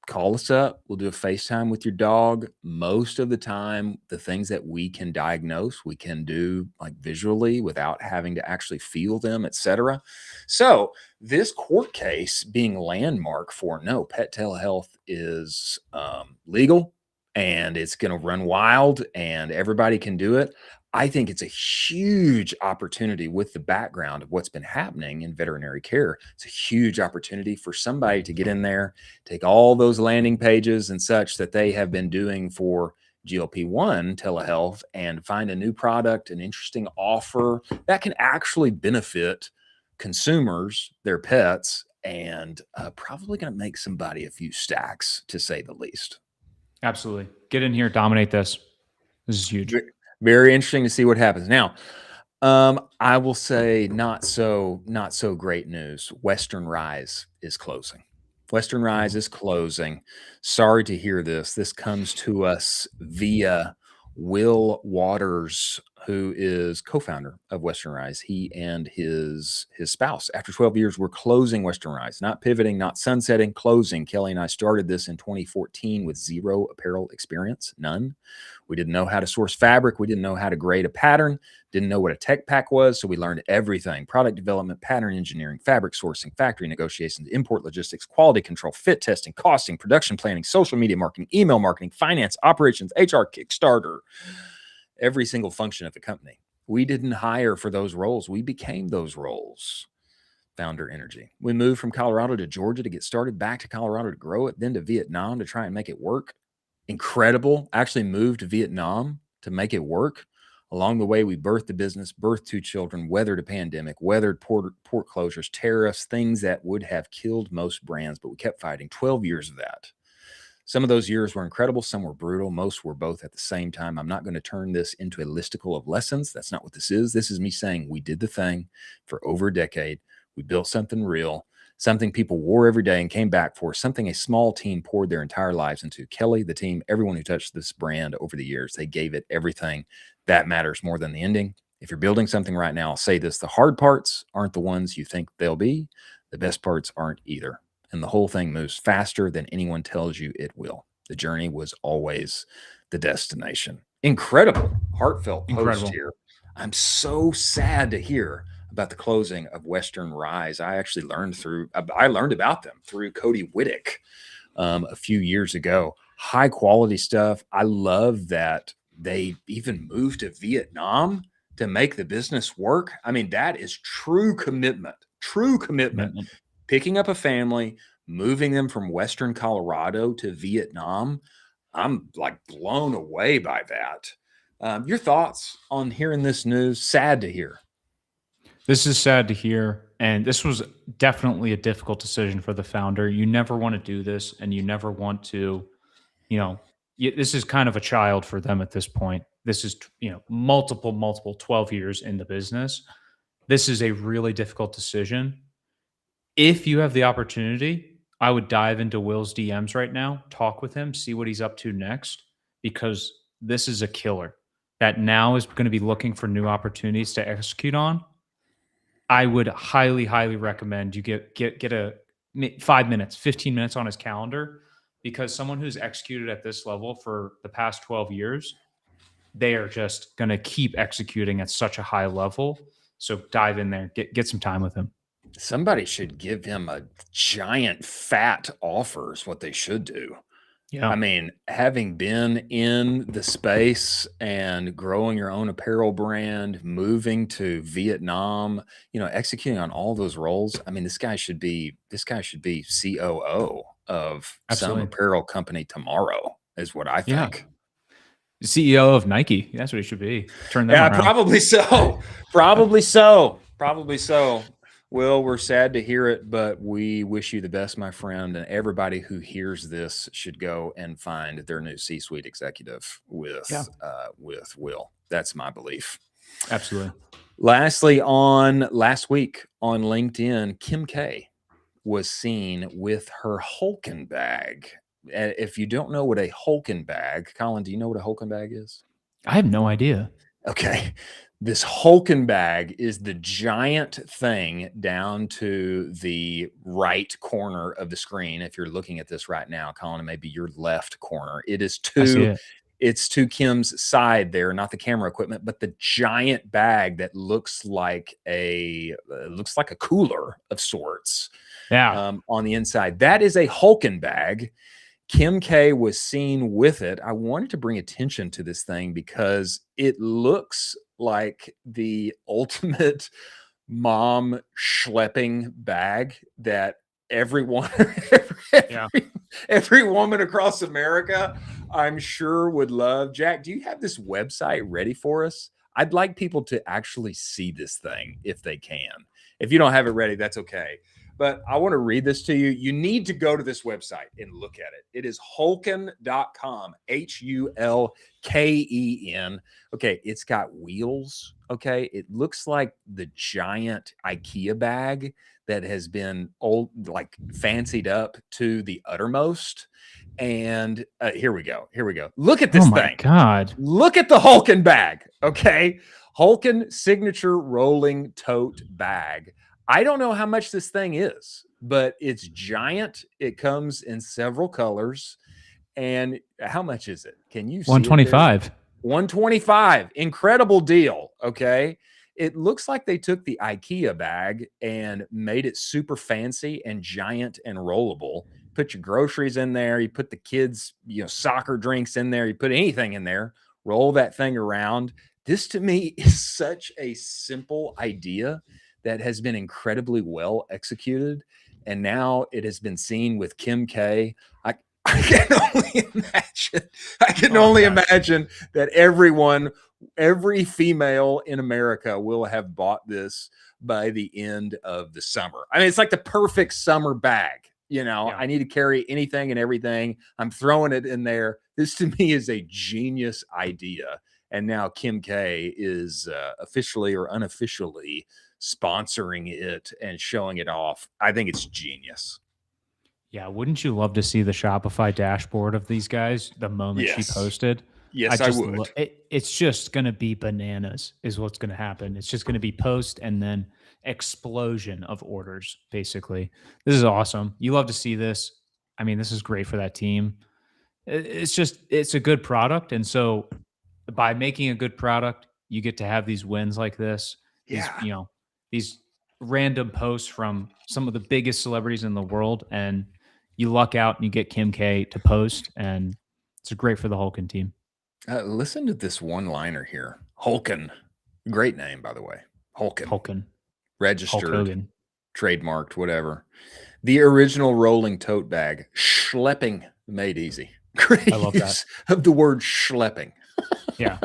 call us up. We'll do a FaceTime with your dog. Most of the time, the things that we can diagnose, we can do like visually without having to actually feel them, etc. So this court case being landmark for no, pet telehealth is legal and it's going to run wild and everybody can do it. I think it's a huge opportunity with the background of what's been happening in veterinary care. It's a huge opportunity for somebody to get in there, take all those landing pages and such that they have been doing for GLP-1 telehealth and find a new product, an interesting offer that can actually benefit consumers, their pets, and probably going to make somebody a few stacks, to say the least. Absolutely. Get in here, dominate this. This is huge. Very interesting to see what happens. Now, I will say not so great news. Western Rise is closing. Western Rise is closing. Sorry to hear this. This comes to us via Will Waters, who is co-founder of Western Rise. He and his spouse, after 12 years, were closing Western Rise, not pivoting, not sunsetting, closing. Kelly and I started this in 2014 with zero apparel experience, none. We didn't know how to source fabric. We didn't know how to grade a pattern, didn't know what a tech pack was. So we learned everything: product development, pattern engineering, fabric sourcing, factory negotiations, import logistics, quality control, fit testing, costing, production planning, social media marketing, email marketing, finance, operations, HR, Kickstarter, every single function of the company. We didn't hire for those roles. We became those roles. Founder Energy. We moved from Colorado to Georgia to get started, back to Colorado to grow it, then to Vietnam to try and make it work. Incredible. Actually moved to Vietnam to make it work. Along the way, we birthed the business, birthed 2 children, weathered a pandemic, weathered port closures, tariffs, things that would have killed most brands, but we kept fighting. 12 years of that. Some of those years were incredible. Some were brutal. Most were both at the same time. I'm not going to turn this into a listicle of lessons. That's not what this is. This is me saying we did the thing for over a decade. We built something real, something people wore every day and came back for, something a small team poured their entire lives into. Kelly, the team, everyone who touched this brand over the years, they gave it everything. That matters more than the ending. If you're building something right now, I'll say this: the hard parts aren't the ones you think they'll be. The best parts aren't either. And the whole thing moves faster than anyone tells you it will. The journey was always the destination. Incredible, heartfelt post here. I'm so sad to hear about the closing of Western Rise. I actually learned about them through Cody Whittick a few years ago. High quality stuff. I love that they even moved to Vietnam to make the business work. I mean, that is true commitment. Picking up a family, moving them from Western Colorado to Vietnam. I'm like blown away by that. Your thoughts on hearing this news? Sad to hear. This is sad to hear. And this was definitely a difficult decision for the founder. You never want to do this, and you never want to, this is kind of a child for them at this point. This is, multiple 12 years in the business. This is a really difficult decision. If you have the opportunity, I would dive into Will's DMs right now, talk with him, see what he's up to next, because this is a killer that now is going to be looking for new opportunities to execute on. I would highly, highly recommend you get a 5 minutes, 15 minutes on his calendar, because someone who's executed at this level for the past 12 years, they are just going to keep executing at such a high level. So dive in there, get some time with him. Somebody should give him a giant fat offer is what they should do. Yeah. I mean, having been in the space and growing your own apparel brand, moving to Vietnam, executing on all those roles. I mean, this guy should be COO of Absolutely. some apparel company tomorrow, is what I think. Yeah. CEO of Nike. That's what he should be. Turn them around. Probably so. Probably so. Well, we're sad to hear it, but we wish you the best, my friend. And everybody who hears this should go and find their new C-suite executive with Will. That's my belief. Absolutely. Lastly, last week on LinkedIn, Kim K was seen with her Hulken bag. If you don't know what a Hulken bag, Colin, do you know what a Hulken bag is? I have no idea. Okay. This Hulken bag is the giant thing down to the right corner of the screen. If you're looking at this right now, Colin, it may be your left corner. It's to Kim's side there, not the camera equipment, but the giant bag that looks like a cooler of sorts. Yeah. On the inside. That is a Hulken bag. Kim K was seen with it. I wanted to bring attention to this thing because it looks like the ultimate mom schlepping bag that everyone, Yeah. every woman across America, I'm sure would love. Jack, do you have this website ready for us? I'd like people to actually see this thing if they can. If you don't have it ready, that's okay. But I want to read this to you. You need to go to this website and look at it. It is hulken.com, Hulken. Okay, it's got wheels. Okay, it looks like the giant IKEA bag that has been fancied up to the uttermost. And here we go. Look at this Oh my thing. God. Look at the Hulken bag. Okay, Hulken signature rolling tote bag. I don't know how much this thing is, but it's giant. It comes in several colors. And how much is it? Can you see it there? 125. 125. Incredible deal. Okay. It looks like they took the IKEA bag and made it super fancy and giant and rollable. Put your groceries in there. You put the kids, soccer drinks in there. You put anything in there, roll that thing around. This to me is such a simple idea that has been incredibly well executed. And now it has been seen with Kim K. I can only imagine that every female in America will have bought this by the end of the summer. I mean, it's like the perfect summer bag. I need to carry anything and everything. I'm throwing it in there. This to me is a genius idea. And now Kim K is officially or unofficially sponsoring it and showing it off. I think it's genius. Yeah, wouldn't you love to see the Shopify dashboard of these guys the moment she posted? Yes, I would. It's just going to be bananas is what's going to happen. It's just going to be post and then explosion of orders, basically. This is awesome. You love to see this. I mean, this is great for that team. It's a good product. And so by making a good product, you get to have these wins like this. These random posts from some of the biggest celebrities in the world, and you luck out and you get Kim K to post, and it's great for the Hulken team. Listen to this one-liner here. Hulken. Great name, by the way. Hulken. Registered, trademarked, whatever. The original rolling tote bag. Schlepping made easy. Great I love use of the word schlepping. Yeah.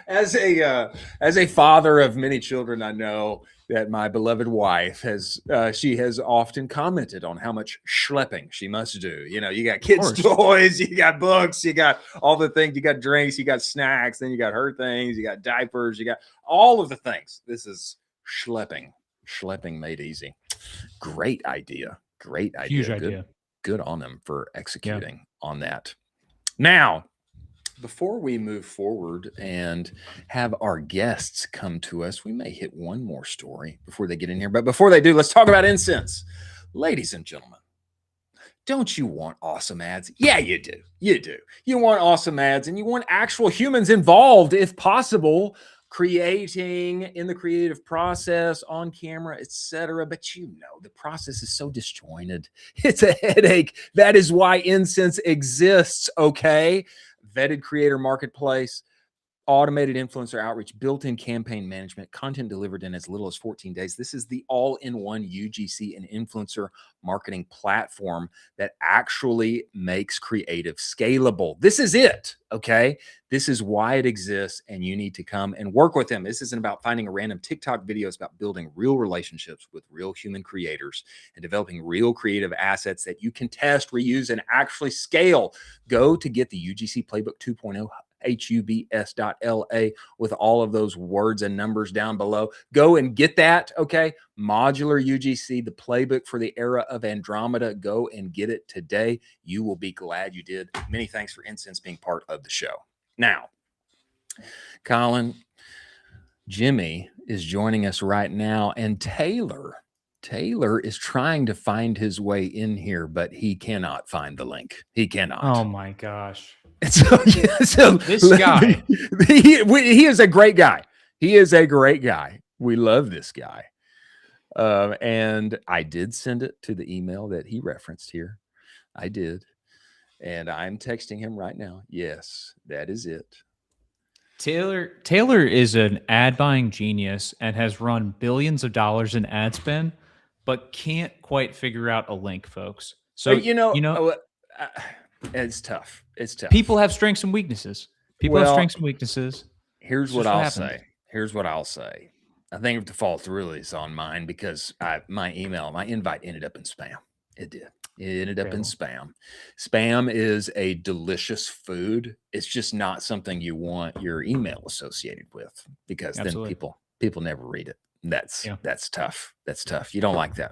As a father of many children, I know that my beloved wife has often commented on how much schlepping she must do. You got kids' toys, you got books, you got all the things, you got drinks, you got snacks, then you got her things, you got diapers, you got all of the things. This is schlepping made easy. Great idea. Huge idea. Good on them for executing on that. Now, before we move forward and have our guests come to us, we may hit one more story before they get in here. But before they do, let's talk about incense. Ladies and gentlemen, don't you want awesome ads? Yeah, you do. You want awesome ads, and you want actual humans involved, if possible, creating in the creative process, on camera, etc. But the process is so disjointed. It's a headache. That is why Incense exists, okay? Vetted creator marketplace, automated influencer outreach, built-in campaign management, content delivered in as little as 14 days. This is the all-in-one UGC and influencer marketing platform that actually makes creative scalable. This is it, okay? This is why it exists, and you need to come and work with them. This isn't about finding a random TikTok video. It's about building real relationships with real human creators and developing real creative assets that you can test, reuse, and actually scale. Go to get the UGC Playbook 2.0 HUBS.LA with all of those words and numbers down below. Go and get that, okay? Modular UGC, the playbook for the era of Andromeda. Go and get it today. You will be glad you did. Many thanks for Incense being part of the show. Now, Colin, Jimmy is joining us right now, and Taylor is trying to find his way in here, but he cannot find the link. He cannot. Oh my gosh. So this guy, he is a great guy. We love this guy. And I did send it to the email that he referenced here. I did. And I'm texting him right now. Yes, that is it. Taylor is an ad buying genius and has run billions of dollars in ad spend, but can't quite figure out a link, folks. So it's tough. It's tough. People have strengths and weaknesses. People have strengths and weaknesses. Here's what I'll say. Here's what I'll say. I think the fault really is on mine because my invite ended up in spam. It did. It ended up in spam. Spam is a delicious food. It's just not something you want your email associated with because then people never read it. That's tough. That's tough. You don't like that.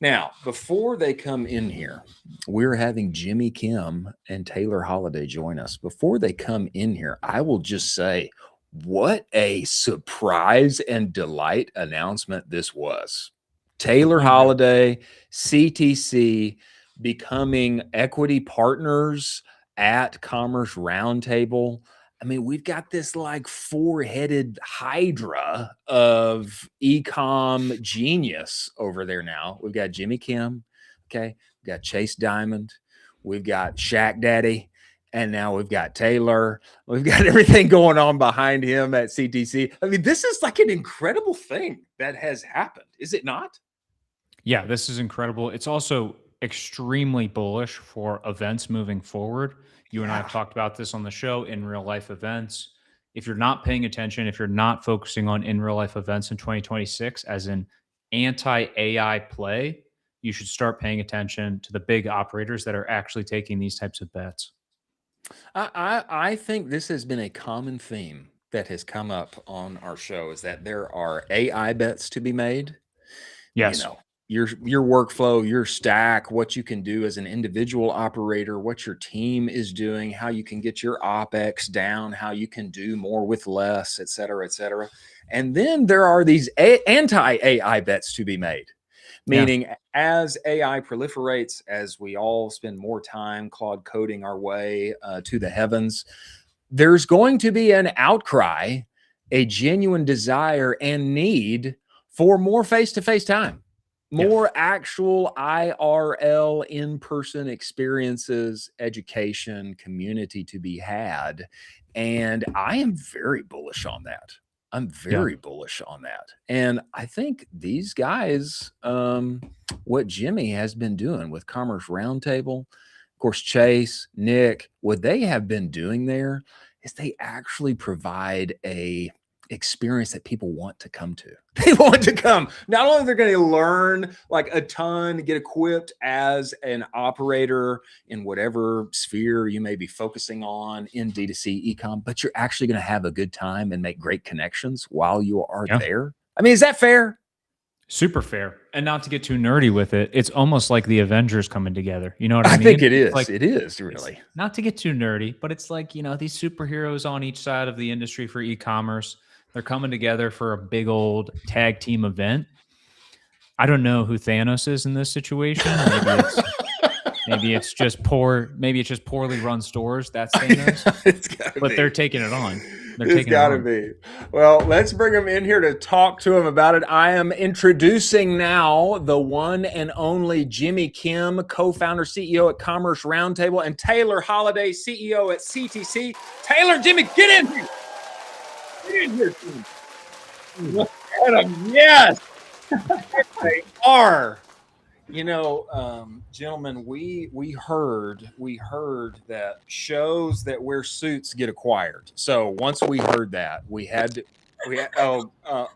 Now, before they come in here, we're having Jimmy Kim and Taylor Holiday join us. Before they come in here, I will just say what a surprise and delight announcement this was. Taylor Holiday, CTC, becoming equity partners at Commerce Roundtable. I mean, we've got this like four-headed hydra of e-com genius over there now. We've got Jimmy Kim, okay? We've got Chase Diamond. We've got Shaq Daddy. And now we've got Taylor. We've got everything going on behind him at CTC. I mean, this is like an incredible thing that has happened, is it not? Yeah, this is incredible. It's also extremely bullish for events moving forward. You and I have talked about this on the show, in real life events. If you're not paying attention, if you're not focusing on in real life events in 2026 as an anti-AI play, you should start paying attention to the big operators that are actually taking these types of bets. I think this has been a common theme that has come up on our show is that there are AI bets to be made. Yes. You know, your workflow, your stack, what you can do as an individual operator, what your team is doing, how you can get your OpEx down, how you can do more with less, et cetera, et cetera. And then there are these anti-AI bets to be made. Meaning, as AI proliferates, as we all spend more time Claude coding our way to the heavens, there's going to be an outcry, a genuine desire and need for more face-to-face time, more actual IRL in-person experiences, education, community to be had. And I am very bullish on that. I'm very bullish on that. And I think these guys, what Jimmy has been doing with Commerce Roundtable, of course, Chase, Nick, what they have been doing there is they actually provide a experience that people want to come to. They want to come. Not only they're going to learn like a ton, get equipped as an operator in whatever sphere you may be focusing on in D2C ecom, but you're actually going to have a good time and make great connections while you are there. I mean, is that fair? Super fair. And not to get too nerdy with it, it's almost like the Avengers coming together. You know what I mean? I think it is. Like, it is really. Not to get too nerdy, but it's like, you know, these superheroes on each side of the industry for e-commerce. They're coming together for a big old tag team event. I don't know who Thanos is in this situation. Maybe it's just poorly run stores. That's Thanos. But they're taking it on. It's got to be. Well, let's bring them in here to talk to him about it. I am introducing now the one and only Jimmy Kim, co-founder, CEO at Commerce Roundtable, and Taylor Holiday, CEO at CTC. Taylor, Jimmy, get in here. Get in here, team. Look at them. Yes. They are. You know, gentlemen, we heard that shows that wear suits get acquired. So once we heard that,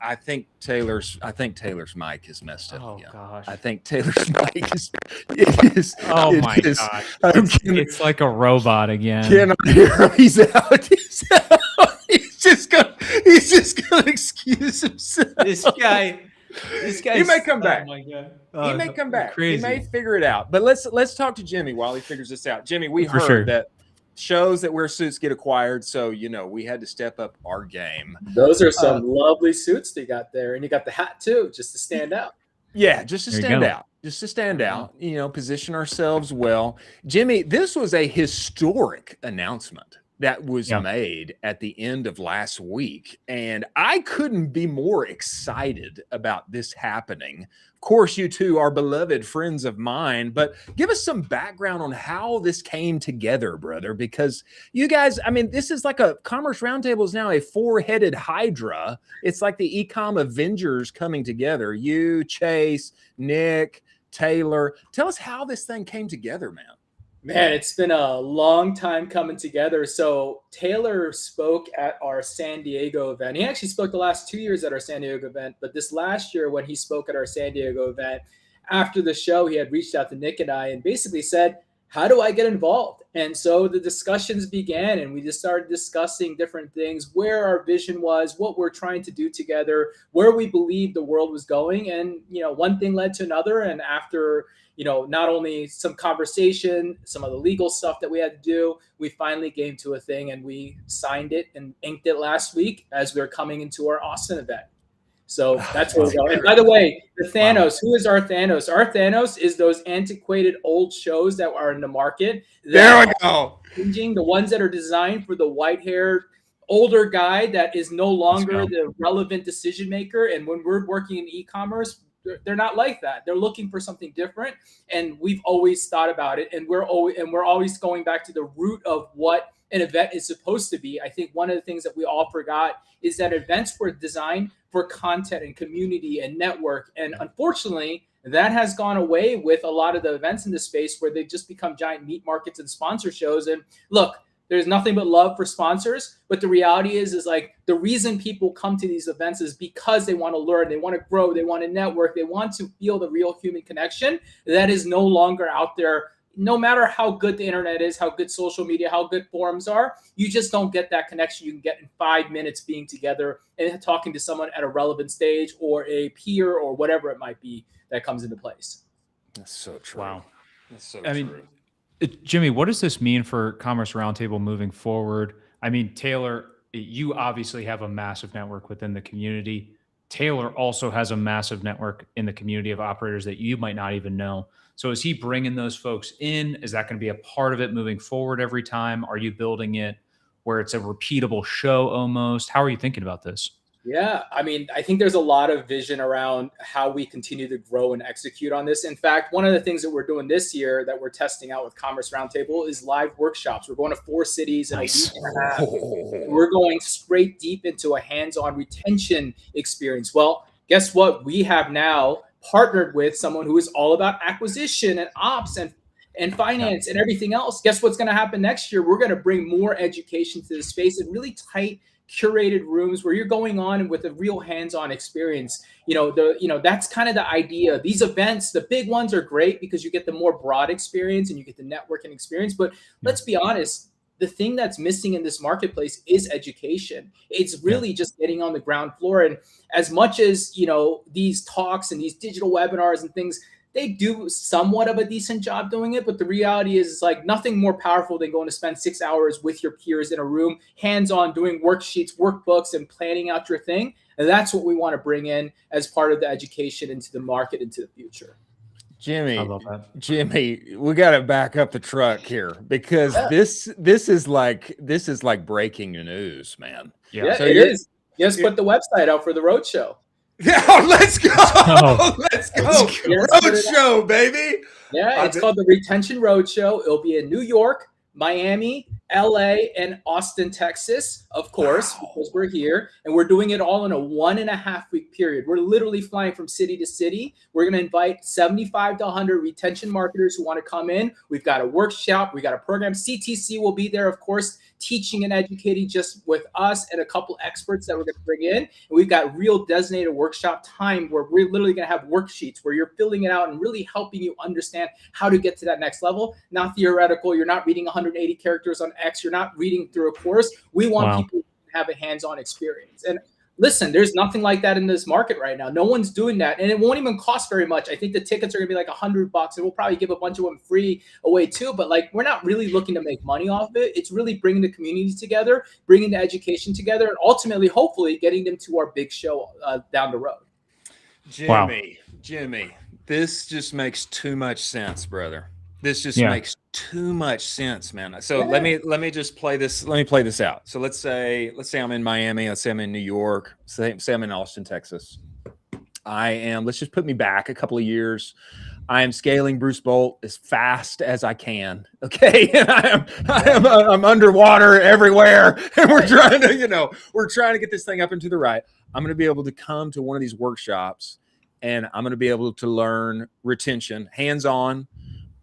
I think Taylor's mic is messed up. Oh gosh. I think Taylor's mic is. Oh my gosh. It's like a robot again. Cannot hear him. He's out. He's just gonna excuse himself. This guy. He may come back. Oh my God. He may come back. Crazy. He may figure it out. But let's talk to Jimmy while he figures this out. Jimmy, we heard that shows that wear suits get acquired, so you know we had to step up our game. Those are some lovely suits that you got there, and you got the hat too, just to stand out. Yeah, just to stand out. Just to stand out. You know, position ourselves well. Jimmy, this was a historic announcement that was made at the end of last week. And I couldn't be more excited about this happening. Of course, you two are beloved friends of mine, but give us some background on how this came together, brother, because you guys, I mean, this is like a Commerce Roundtable is now a four-headed hydra. It's like the e-com Avengers coming together. You, Chase, Nick, Taylor. Tell us how this thing came together, man. Man, it's been a long time coming together. So Taylor spoke at our San Diego event. He actually spoke the last 2 years at our San Diego event, but this last year when he spoke at our San Diego event, after the show, he had reached out to Nick and I and basically said, how do I get involved? And so the discussions began, and we just started discussing different things, where our vision was, what we're trying to do together, where we believed the world was going. And, one thing led to another. And after, not only some conversation, some of the legal stuff that we had to do, we finally came to a thing, and we signed it and inked it last week as we were coming into our Austin event. So that's where we go. And by the way, the Thanos, who is our Thanos? Our Thanos is those antiquated old shows that are in the market. There we go. Changing, the ones that are designed for the white-haired older guy that is no longer the relevant decision maker. And when we're working in e-commerce, they're not like that. They're looking for something different. And we've always thought about it. And we're always going back to the root of what an event is supposed to be. I think one of the things that we all forgot is that events were designed for content and community and network. And unfortunately, that has gone away with a lot of the events in this space where they've just become giant meat markets and sponsor shows. And look, there's nothing but love for sponsors. But the reality is like the reason people come to these events is because they want to learn, they want to grow, they want to network, they want to feel the real human connection that is no longer out there. No matter how good the internet is, how good social media, how good forums are, you just don't get that connection you can get in 5 minutes being together and talking to someone at a relevant stage or a peer or whatever it might be that comes into place. That's so true. Wow. That's so I true. mean, Jimmy, what does this mean for Commerce Roundtable moving forward? I mean, Taylor, you obviously have a massive network within the community. Taylor also has a massive network in the community of operators that you might not even know. So is he bringing those folks in? Is that going to be a part of it moving forward every time? Are you building it where it's a repeatable show almost? How are you thinking about this? Yeah, I mean, I think there's a lot of vision around how we continue to grow and execute on this. In fact, one of the things that we're doing this year that we're testing out with Commerce Roundtable is live workshops. We're going to 4 cities in a week and a half. We're going straight deep into a hands-on retention experience. Well, guess what? We have now partnered with someone who is all about acquisition and ops and finance and everything else. Guess what's going to happen next year? We're going to bring more education to the space in really tight, curated rooms where you're going on with a real hands-on experience. That's kind of the idea. These events, the big ones are great because you get the more broad experience and you get the networking experience. But let's be honest, the thing that's missing in this marketplace is education. It's really just getting on the ground floor. And as much as, these talks and these digital webinars and things, they do somewhat of a decent job doing it. But the reality is like nothing more powerful than going to spend 6 hours with your peers in a room, hands-on, doing worksheets, workbooks, and planning out your thing. And that's what we want to bring in as part of the education into the market into the future. Jimmy, we got to back up the truck here because this is like breaking news, man. Yeah, so it is. Just put the website out for the roadshow. Yeah, let's go. Let's go. Roadshow, baby. Yeah, it's called the Retention Roadshow. It'll be in New York, Miami, LA, and Austin, Texas, of course, because we're here. And we're doing it all in a 1.5 week period. We're literally flying from city to city. We're going to invite 75 to 100 retention marketers who want to come in. We've got a workshop. We got a program. CTC will be there, of course, teaching and educating just with us and a couple experts that we're going to bring in. And we've got real designated workshop time where we're literally going to have worksheets where you're filling it out and really helping you understand how to get to that next level. Not theoretical. You're not reading 180 characters on X. You're not reading through a course. We want people to have a hands-on experience. And listen, there's nothing like that in this market right now. No one's doing that. And it won't even cost very much. I think the tickets are going to be like $100 and we'll probably give a bunch of them free away too. But like, we're not really looking to make money off of it. It's really bringing the community together, bringing the education together, and ultimately, hopefully getting them to our big show down the road. Jimmy, this just makes too much sense, brother. This just makes too much sense, man. So let me just play this. Let me play this out. So let's say I'm in Miami. Let's say I'm in New York. Say I'm in Austin, Texas. Let's just put me back a couple of years. I am scaling Bruce Bolt as fast as I can. Okay. And I'm underwater everywhere. And we're trying to get this thing up and to the right. I'm going to be able to come to one of these workshops and I'm going to be able to learn retention, hands-on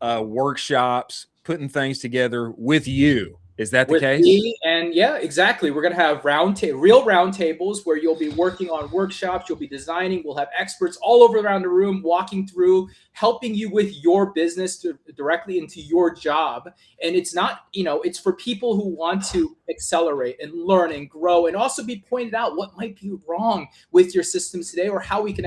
workshops, putting things together with you. Is that the case? Me, and yeah, exactly. We're going to have real roundtables where you'll be working on workshops. You'll be designing. We'll have experts all over around the room walking through, helping you with your business directly into your job. And it's not, it's for people who want to accelerate and learn and grow and also be pointed out what might be wrong with your systems today or how we can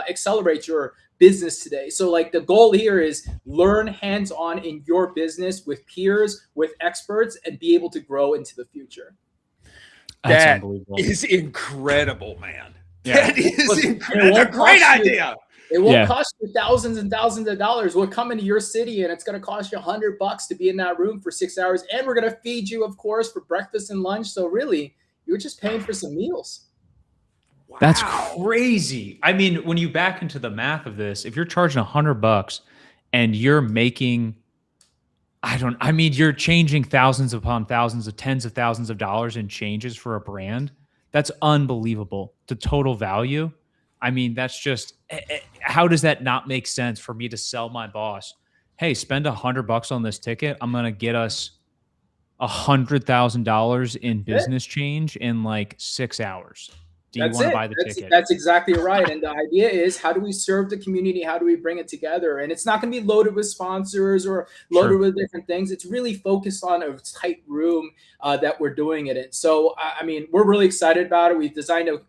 accelerate your business today. So like the goal here is learn hands-on in your business with peers, with experts, and be able to grow into the future. That is incredible, man. Yeah. That is incredible. That's a great idea. It won't cost you thousands and thousands of dollars. We'll come into your city and it's going to cost you $100 to be in that room for 6 hours. And we're going to feed you, of course, for breakfast and lunch. So really, you're just paying for some meals. Wow. That's crazy. I mean, when you back into the math of this, if you're charging $100 and you're making, you're changing thousands upon thousands of tens of thousands of dollars in changes for a brand. That's unbelievable. The total value. I mean, that's just, how does that not make sense for me to sell my boss? Hey, spend $100 on this ticket. I'm going to get us $100,000 in business change in like 6 hours. Do you want to buy the ticket? That's exactly right. And the idea is, how do we serve the community? How do we bring it together? And it's not going to be loaded with sponsors or loaded with different things. It's really focused on a tight room that we're doing it in. So, I mean, we're really excited about it. We've designed a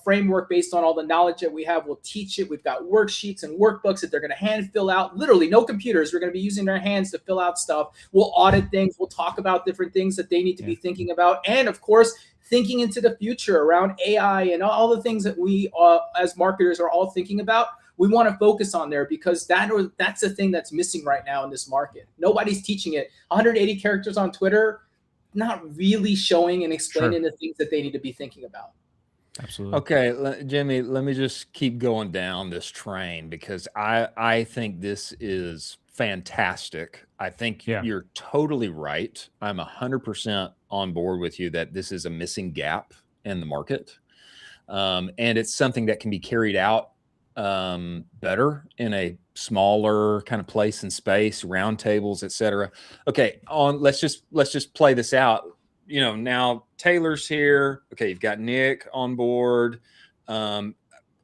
framework based on all the knowledge that we have. We'll teach it. We've got worksheets and workbooks that they're going to hand fill out. Literally no computers. We're going to be using their hands to fill out stuff. We'll audit things. We'll talk about different things that they need to be thinking about. And of course, thinking into the future around AI and all the things that we as marketers are all thinking about. We want to focus on there because that's the thing that's missing right now in this market. Nobody's teaching it. 180 characters on Twitter, not really showing and explaining the things that they need to be thinking about. Absolutely. Okay, Jimmy, let me just keep going down this train because I think this is fantastic. I think you're totally right. I'm 100% on board with you that this is a missing gap in the market. And it's something that can be carried out better in a smaller kind of place and space, roundtables, etc. Okay, let's just play this out. Now Taylor's here. Okay, you've got Nick on board.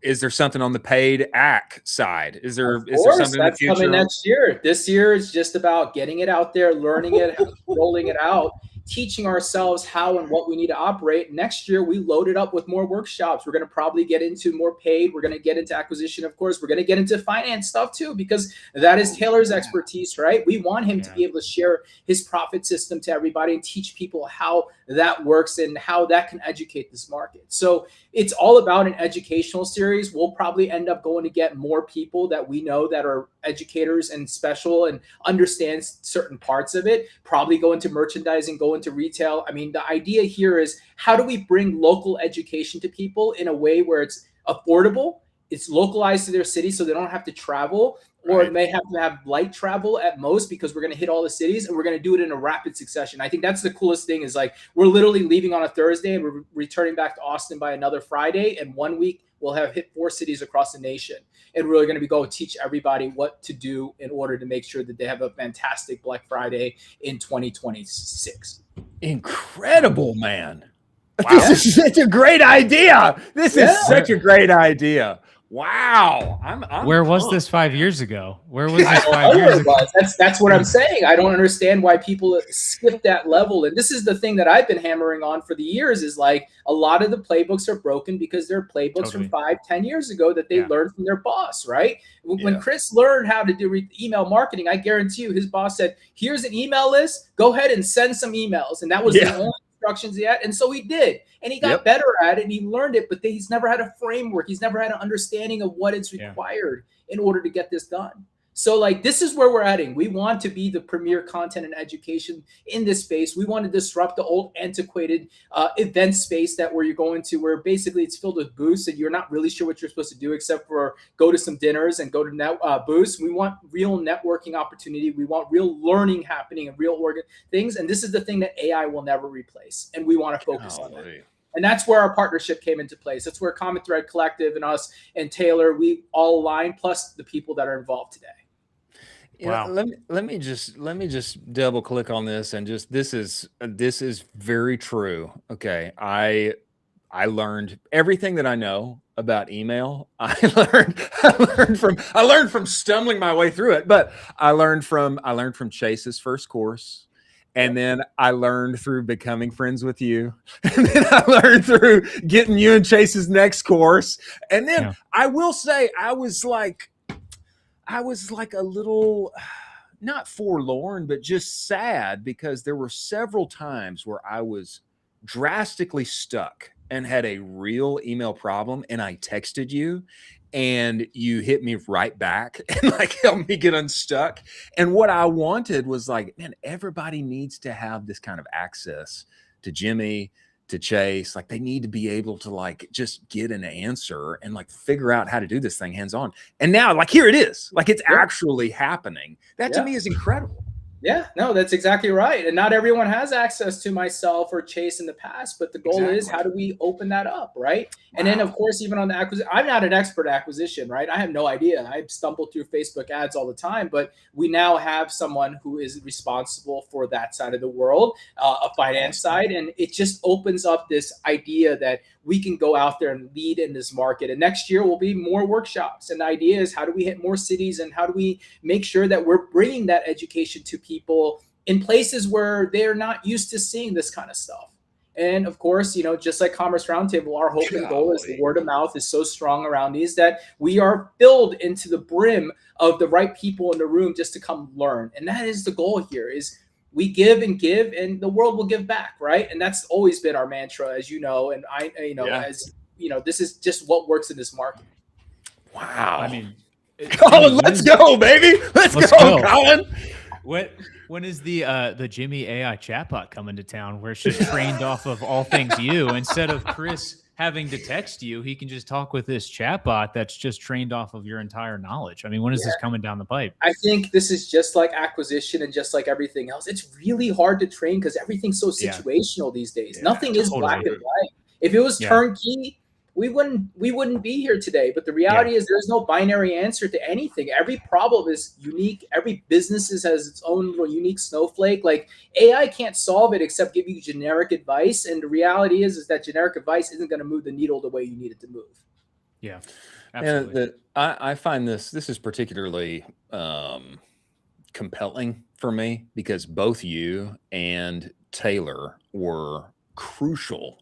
Is there something on the paid AC side? Is there something that's in the future? Coming next year? This year is just about getting it out there, learning it, rolling it out, teaching ourselves how and what we need to operate. Next year, we load it up with more workshops. We're going to probably get into more paid. We're going to get into acquisition, of course. We're going to get into finance stuff too, because that is Taylor's expertise, right? We want him to be able to share his profit system to everybody and teach people how that works and how that can educate this market. So it's all about an educational series. We'll probably end up going to get more people that we know that are educators and special and understand certain parts of it, probably go into merchandising, go into retail. I mean, the idea here is, how do we bring local education to people in a way where it's affordable, it's localized to their city so they don't have to travel, or it may have to have light travel at most, because we're going to hit all the cities and we're going to do it in a rapid succession. I think that's the coolest thing, is like, we're literally leaving on a Thursday and we're returning back to Austin by another Friday. And 1 week we'll have hit 4 cities across the nation. And we're really going to go teach everybody what to do in order to make sure that they have a fantastic Black Friday in 2026. Incredible, man. Wow. This is such a great idea. This is such a great idea. Wow. Where was this 5 years ago? Where was this 5 years ago? That's what I'm saying. I don't understand why people skip that level. And this is the thing that I've been hammering on for the years, is like, a lot of the playbooks are broken because they're playbooks from 5-10 years ago that they learned from their boss, right? When Chris learned how to do email marketing, I guarantee you his boss said, here's an email list, go ahead and send some emails. And that was the only instructions yet. And so he did, and he got better at it and he learned it, but he's never had a framework. He's never had an understanding of what is required in order to get this done. So like, this is where we're heading. We want to be the premier content and education in this space. We want to disrupt the old antiquated event space that where you're going to, where basically it's filled with booths and you're not really sure what you're supposed to do except for go to some dinners and go to booths. We want real networking opportunity. We want real learning happening and real things. And this is the thing that AI will never replace. And we want to focus on it. And that's where our partnership came into place. That's where Common Thread Collective and us and Taylor, we all align, plus the people that are involved today. Wow. Let me just double click on this, and just this is very true. Okay, I learned everything that I know about email. I learned from stumbling my way through it, but I learned from Chase's first course. And then I learned through becoming friends with you. And then I learned through getting you and Chase's next course. And then I will say I was like a little, not forlorn, but just sad, because there were several times where I was drastically stuck and had a real email problem. And I texted you and you hit me right back and like helped me get unstuck. And what I wanted was like, man, everybody needs to have this kind of access to Jimmy, to Chase. Like, they need to be able to like just get an answer and like figure out how to do this thing hands-on. And now like, here it is, like it's actually happening. That to me is incredible. Yeah, no, that's exactly right. And not everyone has access to myself or Chase in the past, but the goal is, how do we open that up, right? Wow. And then, of course, even on the acquisition, I'm not an expert at acquisition, right? I have no idea. I stumble through Facebook ads all the time, but we now have someone who is responsible for that side of the world, a finance side, and it just opens up this idea that we can go out there and lead in this market. And next year will be more workshops. And the idea is, how do we hit more cities, and how do we make sure that we're bringing that education to people in places where they're not used to seeing this kind of stuff. And of course, you know, just like Commerce Roundtable, our hope and goal is the word of mouth is so strong around these that we are filled into the brim of the right people in the room just to come learn. And that is the goal here, is we give and give, and the world will give back, right? And that's always been our mantra, as you know, and I, you know, as you know, this is just what works in this market. Wow. I mean, let's go, baby. Let's go, Colin. When is the Jimmy AI chatbot coming to town, where it's just trained off of all things you, instead of Chris having to text you, he can just talk with this chatbot that's just trained off of your entire knowledge? I mean, when is this coming down the pipe? I think this is just like acquisition and just like everything else. It's really hard to train because everything's so situational these days. Nothing is black and white. If it was turnkey, we wouldn't be here today. But the reality is, there's no binary answer to anything. Every problem is unique. Every business has its own little unique snowflake. Like, AI can't solve it except give you generic advice. And the reality is that generic advice isn't going to move the needle the way you need it to move. Yeah, absolutely. And I find this is particularly compelling for me, because both you and Taylor were crucial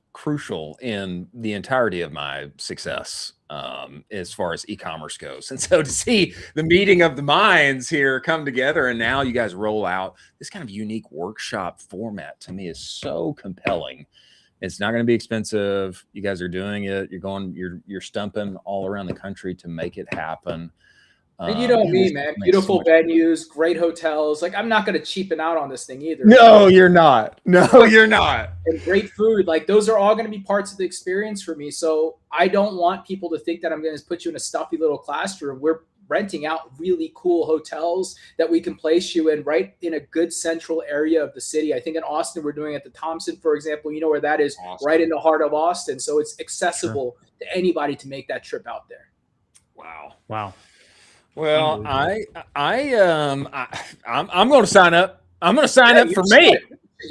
in the entirety of my success as far as e-commerce goes. And so to see the meeting of the minds here come together, and now you guys roll out this kind of unique workshop format, to me is so compelling. It's not going to be expensive. You guys are doing it. You're stumping all around the country to make it happen. And you know me, man. Beautiful venues, great hotels. Like, I'm not going to cheapen out on this thing either. No, you're not. No, you're not. And great food. Like, those are all going to be parts of the experience for me. So I don't want people to think that I'm going to put you in a stuffy little classroom. We're renting out really cool hotels that we can place you in right in a good central area of the city. I think in Austin, we're doing it at the Thompson, for example. You know where that is, right in the heart of Austin. So it's accessible to anybody to make that trip out there. Wow. Well, I'm going to sign up. I'm going to sign up for me.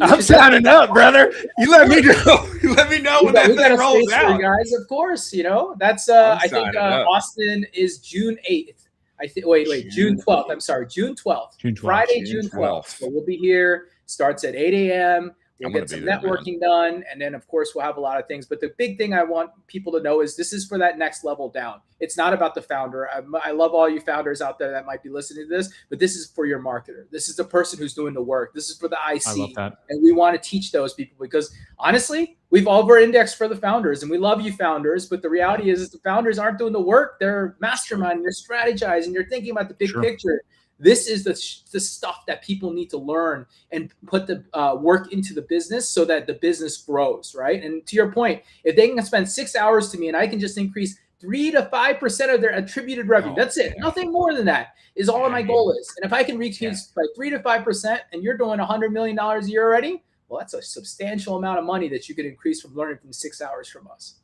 I'm signing up, brother. You let me know. You let me know when that thing rolls out, guys. Of course, you know that's. I think Austin is June 8th. I think. Wait, June 12th. I'm sorry, June 12th. Friday, June 12th. So we'll be here. Starts at 8 a.m. We'll get some networking done. And then, of course, we'll have a lot of things. But the big thing I want people to know is this is for that next level down. It's not about the founder. I love all you founders out there that might be listening to this, but this is for your marketer. This is the person who's doing the work. This is for the IC. I love that. And we want to teach those people, because honestly, we've over-indexed for the founders, and we love you founders. But the reality is the founders aren't doing the work. They're masterminding, they're strategizing, they're thinking about the big picture. This is the stuff that people need to learn and put the work into the business so that the business grows, right? And to your point, if they can spend 6 hours to me and I can just increase 3 to 5% of their attributed revenue, that's it. Nothing more than that is all my goal is. And if I can increase by 3 to 5% and you're doing $100 million a year already, well, that's a substantial amount of money that you could increase from learning from 6 hours from us.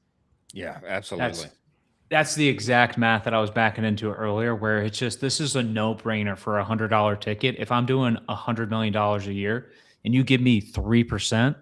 Yeah, absolutely. That's the exact math that I was backing into earlier, where it's just, this is a no-brainer for a $100 ticket. If I'm doing $100 million a year and you give me 3%,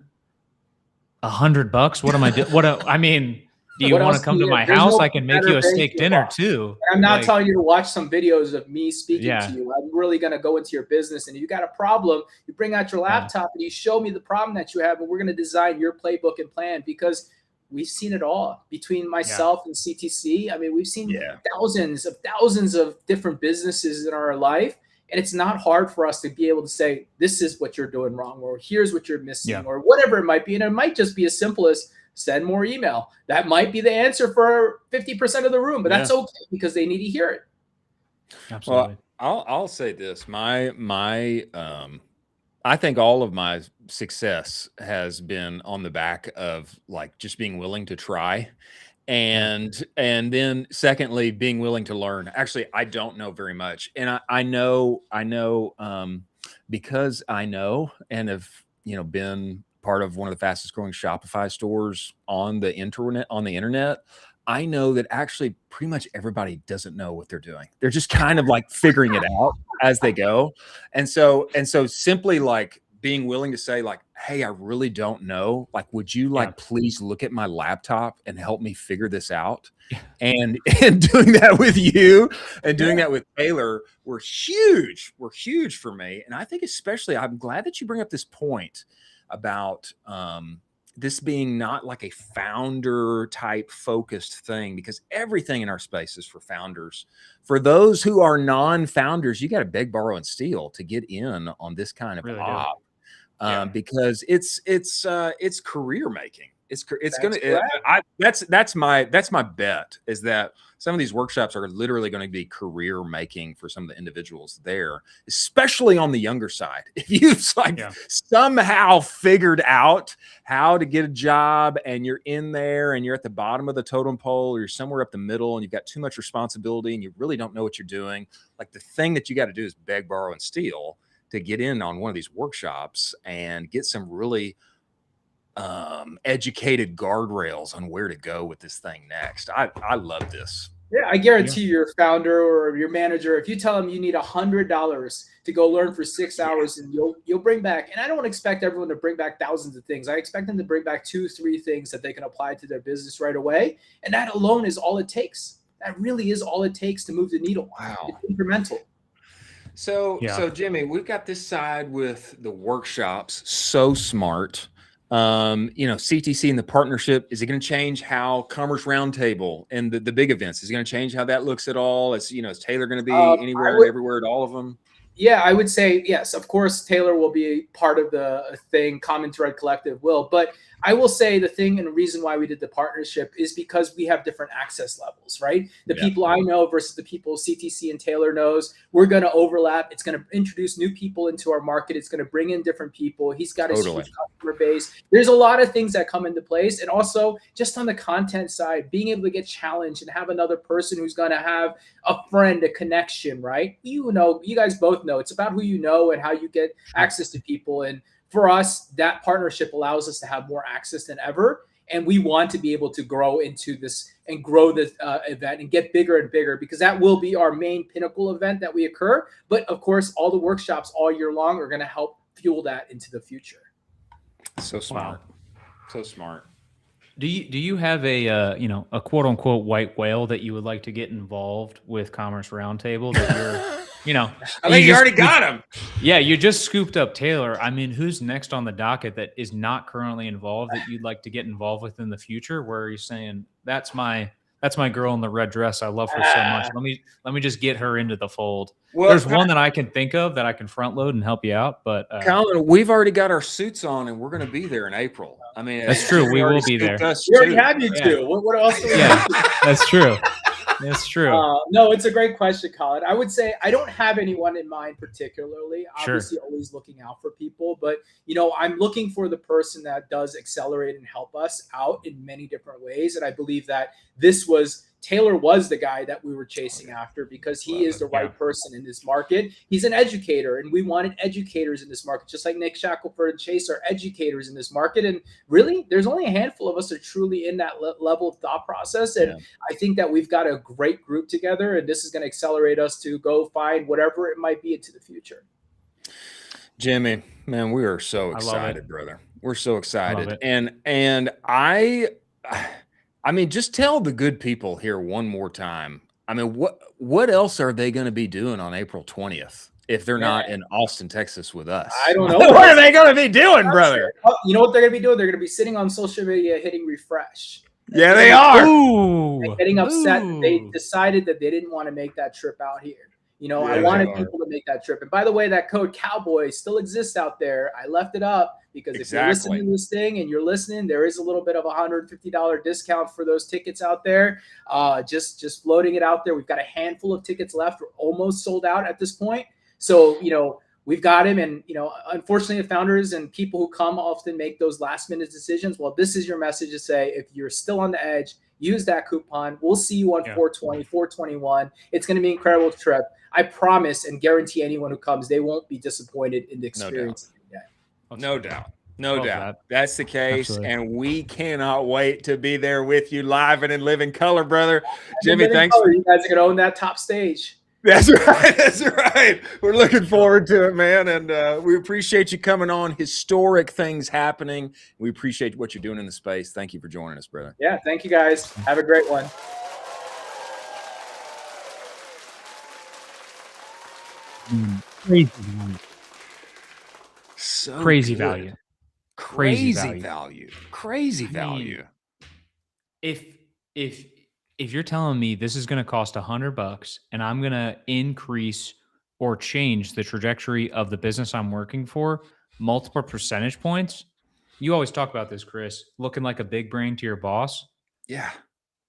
$100, what am I doing? I mean, do you want to come to my house? I can make you a steak dinner too. I'm not telling you to watch some videos of me speaking to you. I'm really going to go into your business, and if you got a problem, you bring out your laptop and you show me the problem that you have, and we're going to design your playbook and plan, because we've seen it all between myself and CTC. I mean, we've seen thousands of different businesses in our life. And it's not hard for us to be able to say, this is what you're doing wrong, or here's what you're missing, or whatever it might be. And it might just be as simple as send more email. That might be the answer for 50% of the room, but that's okay because they need to hear it. Absolutely. Well, I'll say this. I think all of my success has been on the back of like just being willing to try. And then secondly, being willing to learn. Actually, I don't know very much. And I know because I know and have, been part of one of the fastest growing Shopify stores on the internet. I know that actually pretty much everybody doesn't know what they're doing. They're just kind of like figuring it out as they go. And so simply like being willing to say like, hey, I really don't know. Like, would you please look at my laptop and help me figure this out? And doing that with you and doing that with Taylor were huge for me. And I think especially, I'm glad that you bring up this point about, this being not like a founder type focused thing, because everything in our space is for founders. For those who are non-founders, you got to beg, borrow, and steal to get in on this kind of op, because it's career making. That's my bet, is that some of these workshops are literally going to be career making for some of the individuals there, especially on the younger side. If you've somehow figured out how to get a job and you're in there and you're at the bottom of the totem pole, or you're somewhere up the middle and you've got too much responsibility and you really don't know what you're doing, like the thing that you got to do is beg, borrow, and steal to get in on one of these workshops and get some really educated guardrails on where to go with this thing next. I love this. Yeah, I guarantee your founder or your manager, if you tell them you need $100 to go learn for 6 hours, and you'll bring back, and I don't expect everyone to bring back thousands of things. I expect them to bring back 2-3 things that they can apply to their business right away. And that alone is all it takes. That really is all it takes to move the needle. Wow. It's incremental. So Jimmy, we've got this side with the workshops. So smart. CTC and the partnership, is it going to change how Commerce Roundtable and the big events, is it going to change how that looks at all? Is Taylor going to be anywhere and everywhere at all of them? Yeah, I would say yes. Of course, Taylor will be part of the thing. Common Thread Collective will. But I will say the thing and the reason why we did the partnership is because we have different access levels, right? The people I know versus the people CTC and Taylor knows, we're going to overlap. It's going to introduce new people into our market. It's going to bring in different people. He's got his huge customer base. There's a lot of things that come into place. And also just on the content side, being able to get challenged and have another person who's going to have a friend, a connection, right? You guys both know it's about who you know and how you get access to people. And for us, that partnership allows us to have more access than ever. And we want to be able to grow into this and grow this event and get bigger and bigger, because that will be our main pinnacle event that we occur. But of course, all the workshops all year long are going to help fuel that into the future. So smart. So smart. Do you have a quote unquote white whale that you would like to get involved with Commerce Roundtable that you're I think you already got him. Yeah, you just scooped up Taylor. I mean, who's next on the docket that is not currently involved that you'd like to get involved with in the future? Where are you saying that's my girl in the red dress? I love her so much. Let me just get her into the fold. Well, there's one that I can think of that I can front load and help you out. But Colin, we've already got our suits on, and we're going to be there in April. I mean, that's true. We will be there. We already have you too. What else? Yeah, that's true. That's true. No, it's a great question, Colin. I would say I don't have anyone in mind particularly. Sure. Obviously, always looking out for people, but I'm looking for the person that does accelerate and help us out in many different ways. And I believe that Taylor was the guy that we were chasing after because he is the right person in this market. He's an educator, and we wanted educators in this market, just like Nick Shackelford and Chase are educators in this market. And really, there's only a handful of us that are truly in that level of thought process. And I think that we've got a great group together, and this is going to accelerate us to go find whatever it might be into the future. Jimmy, man, we are so excited, brother. We're so excited. And I mean, just tell the good people here one more time. I mean, what else are they going to be doing on April 20th if they're not in Austin, Texas with us? I don't know. What are they going to be doing, brother? You know what they're going to be doing? They're going to be sitting on social media hitting refresh. Yeah, they are. And getting upset that they decided that they didn't want to make that trip out here. I wanted people to make that trip. And by the way, that code Cowboy still exists out there. I left it up because if you're listening to this thing and you're listening, there is a little bit of a $150 discount for those tickets out there. Just floating it out there. We've got a handful of tickets left. We're almost sold out at this point. So, we've got him. And, unfortunately, the founders and people who come often make those last minute decisions. Well, this is your message to say, if you're still on the edge, use that coupon. We'll see you on 420, 421. It's going to be an incredible trip. I promise and guarantee anyone who comes, they won't be disappointed in the experience. No doubt. No doubt. That's the case. Absolutely. And we cannot wait to be there with you live and in living color, brother. Jimmy, thanks. You guys are going to own that top stage. That's right. That's right. We're looking forward to it, man. And we appreciate you coming on. Historic things happening. We appreciate what you're doing in the space. Thank you for joining us, brother. Yeah. Thank you, guys. Have a great one. Crazy value. Crazy value. If you're telling me this is going to cost $100 and I'm going to increase or change the trajectory of the business I'm working for multiple percentage points, you always talk about this, Chris, looking like a big brain to your boss. Yeah.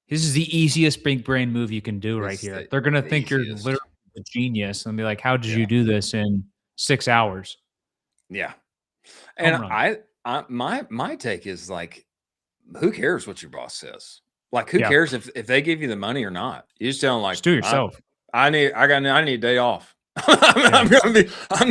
This is the easiest big brain move you can do right here. They're going to think you're literally a genius and be like, how did you do this in 6 hours? Yeah. And my take is like, who cares what your boss says? Like, who cares if they give you the money or not? You just tell them, like, just do it yourself. I need a day off. I'm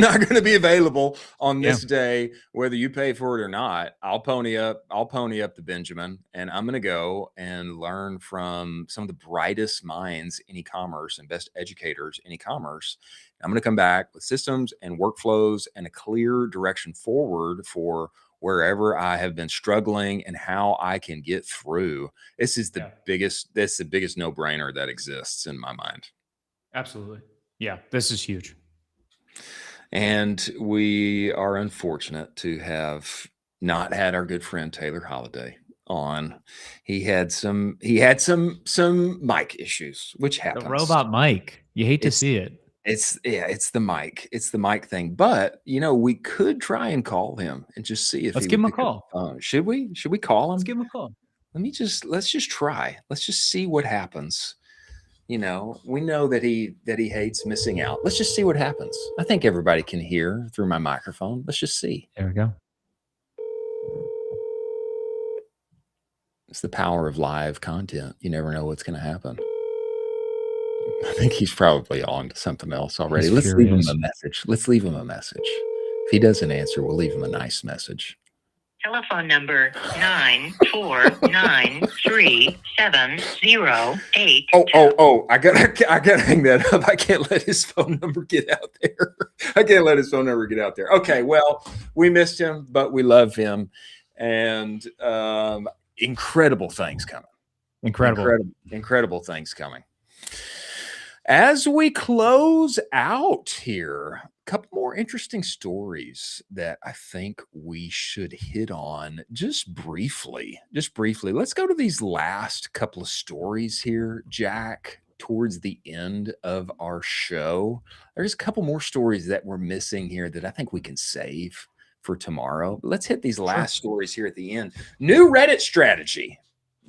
not going to be available on this day, whether you pay for it or not. I'll pony up the Benjamin, and I'm going to go and learn from some of the brightest minds in e-commerce and best educators in e-commerce. I'm going to come back with systems and workflows and a clear direction forward for wherever I have been struggling and how I can get through. This is the biggest no-brainer that exists in my mind. Absolutely. Yeah, this is huge. And we are unfortunate to have not had our good friend Taylor Holiday on. He had some mic issues, which happens. The robot mic. You hate to see it. It's the mic. It's the mic thing. But we could try and call him and just see if let's give him a call. Should we call him? Let's give him a call. Let's just try. Let's just see what happens. We know that he hates missing out. Let's just see what happens. I think everybody can hear through my microphone. Let's just see. There we go. It's the power of live content. You never know what's going to happen. I think he's probably on to something else already. Let's leave him a message. If he doesn't answer, we'll leave him a nice message. Telephone number 9493708. Oh! I gotta hang that up. I can't let his phone number get out there. Okay, well, we missed him, but we love him, and incredible things coming. Incredible things coming. As we close out here, a couple more interesting stories that I think we should hit on just briefly. Let's go to these last couple of stories here, Jack, towards the end of our show. There's a couple more stories that we're missing here that I think we can save for tomorrow. But let's hit these last stories here at the end. New Reddit strategy.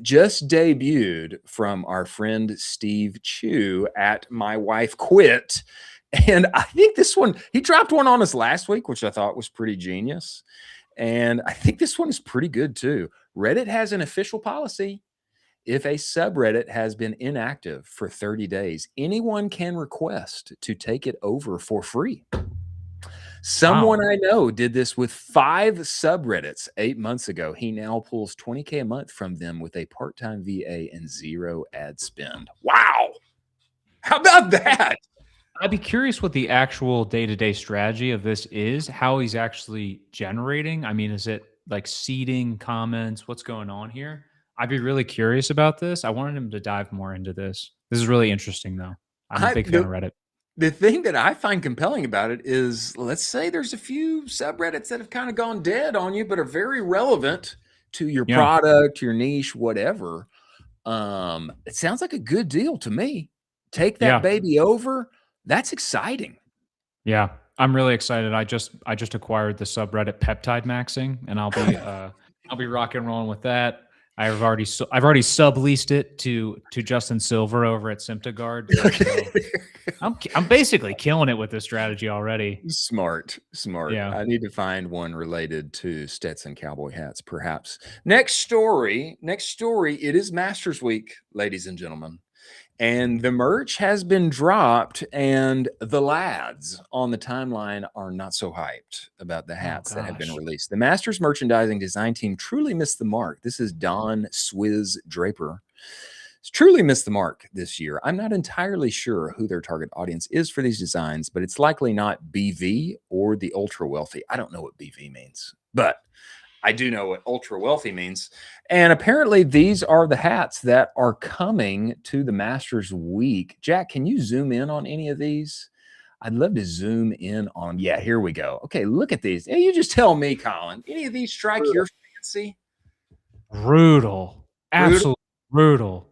just debuted from our friend Steve Chu at My Wife Quit. And I think this one, he dropped one on us last week, which I thought was pretty genius. And I think this one is pretty good too. Reddit has an official policy. If a subreddit has been inactive for 30 days, anyone can request to take it over for free. Someone I know did this with 5 subreddits 8 months ago. He now pulls $20K a month from them with a part-time VA and 0 ad spend. Wow. How about that? I'd be curious what the actual day-to-day strategy of this is, how he's actually generating. I mean, is it like seeding comments? What's going on here? I'd be really curious about this. I wanted him to dive more into this. This is really interesting, though. I'm a big fan of Reddit. The thing that I find compelling about it is, let's say there's a few subreddits that have kind of gone dead on you, but are very relevant to your product, your niche, whatever. It sounds like a good deal to me. Take that baby over. That's exciting. Yeah, I'm really excited. I just acquired the subreddit peptide maxing, and I'll be rock and rolling with that. I've already subleased it to Justin Silver over at Symptoguard. So I'm basically killing it with this strategy already. Smart. Yeah. I need to find one related to Stetson cowboy hats, perhaps. Next story. It is Masters Week, ladies and gentlemen. And the merch has been dropped, and the lads on the timeline are not so hyped about the hats that have been released. The Masters merchandising design team truly missed the mark. This is Don Swizz Draper. It's truly missed the mark this year. I'm not entirely sure who their target audience is for these designs, but it's likely not BV or the ultra wealthy. I don't know what BV means, but I do know what ultra wealthy means. And apparently these are the hats that are coming to the Masters Week. Jack, can you zoom in on any of these? I'd love to zoom in on, yeah, here we go. Okay, look at these. Hey, you just tell me, Colin, any of these strike your fancy? Brutal. Absolutely brutal.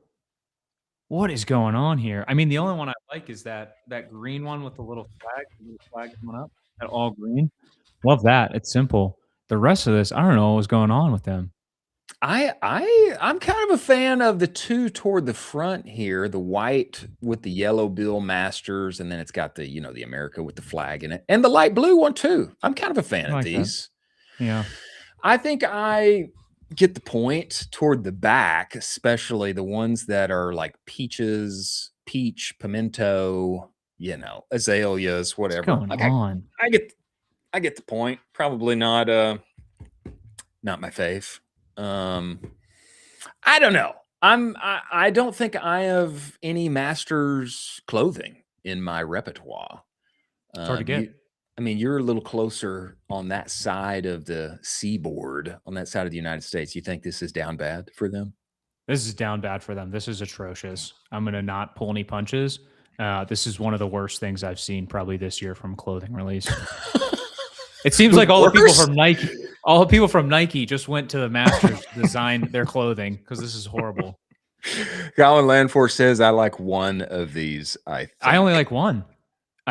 What is going on here? I mean, the only one I like is that green one with the little flag coming up, that all green. Love that. It's simple. The rest of this, I don't know what's going on with them. I'm kind of a fan of the two toward the front here, the white with the yellow Bill Masters, and then it's got the, the America with the flag in it, and the light blue one too. I'm kind of a fan of these. That. Yeah. I think I get the point toward the back, especially the ones that are like peach, pimento, azaleas, whatever. What's going on? I get the point. Probably not my fave. I don't know. I don't think I have any Masters clothing in my repertoire. It's hard to get. You're a little closer on that side of the seaboard, on that side of the United States. You think this is down bad for them? This is down bad for them. This is atrocious. I'm going to not pull any punches. This is one of the worst things I've seen probably this year from clothing release. It seems like all the people from Nike just went to the Masters to design their clothing because this is horrible. Colin Landforce says, I like one of these. I only like one.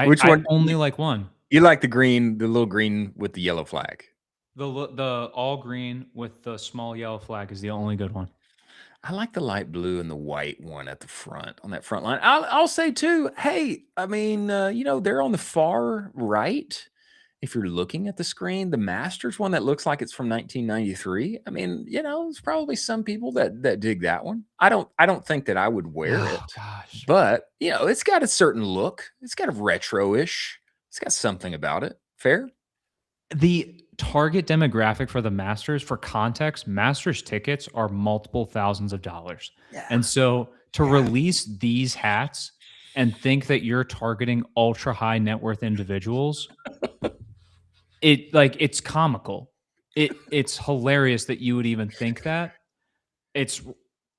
Which one? I only like one. You like the little green with the yellow flag. The all green with the small yellow flag is the only good one. I like the light blue and the white one at the front, on that front line. I'll say too, hey, they're on the far right. If you're looking at the screen, the Masters one that looks like it's from 1993. There's probably some people that dig that one. I don't think that I would wear it. Gosh. But, it's got a certain look. It's got a retro-ish. It's got something about it. Fair? The target demographic for the Masters, for context, Masters tickets are multiple thousands of dollars. Yeah. And so to release these hats and think that you're targeting ultra high net worth individuals, it's comical. It's hilarious that you would even think that. It's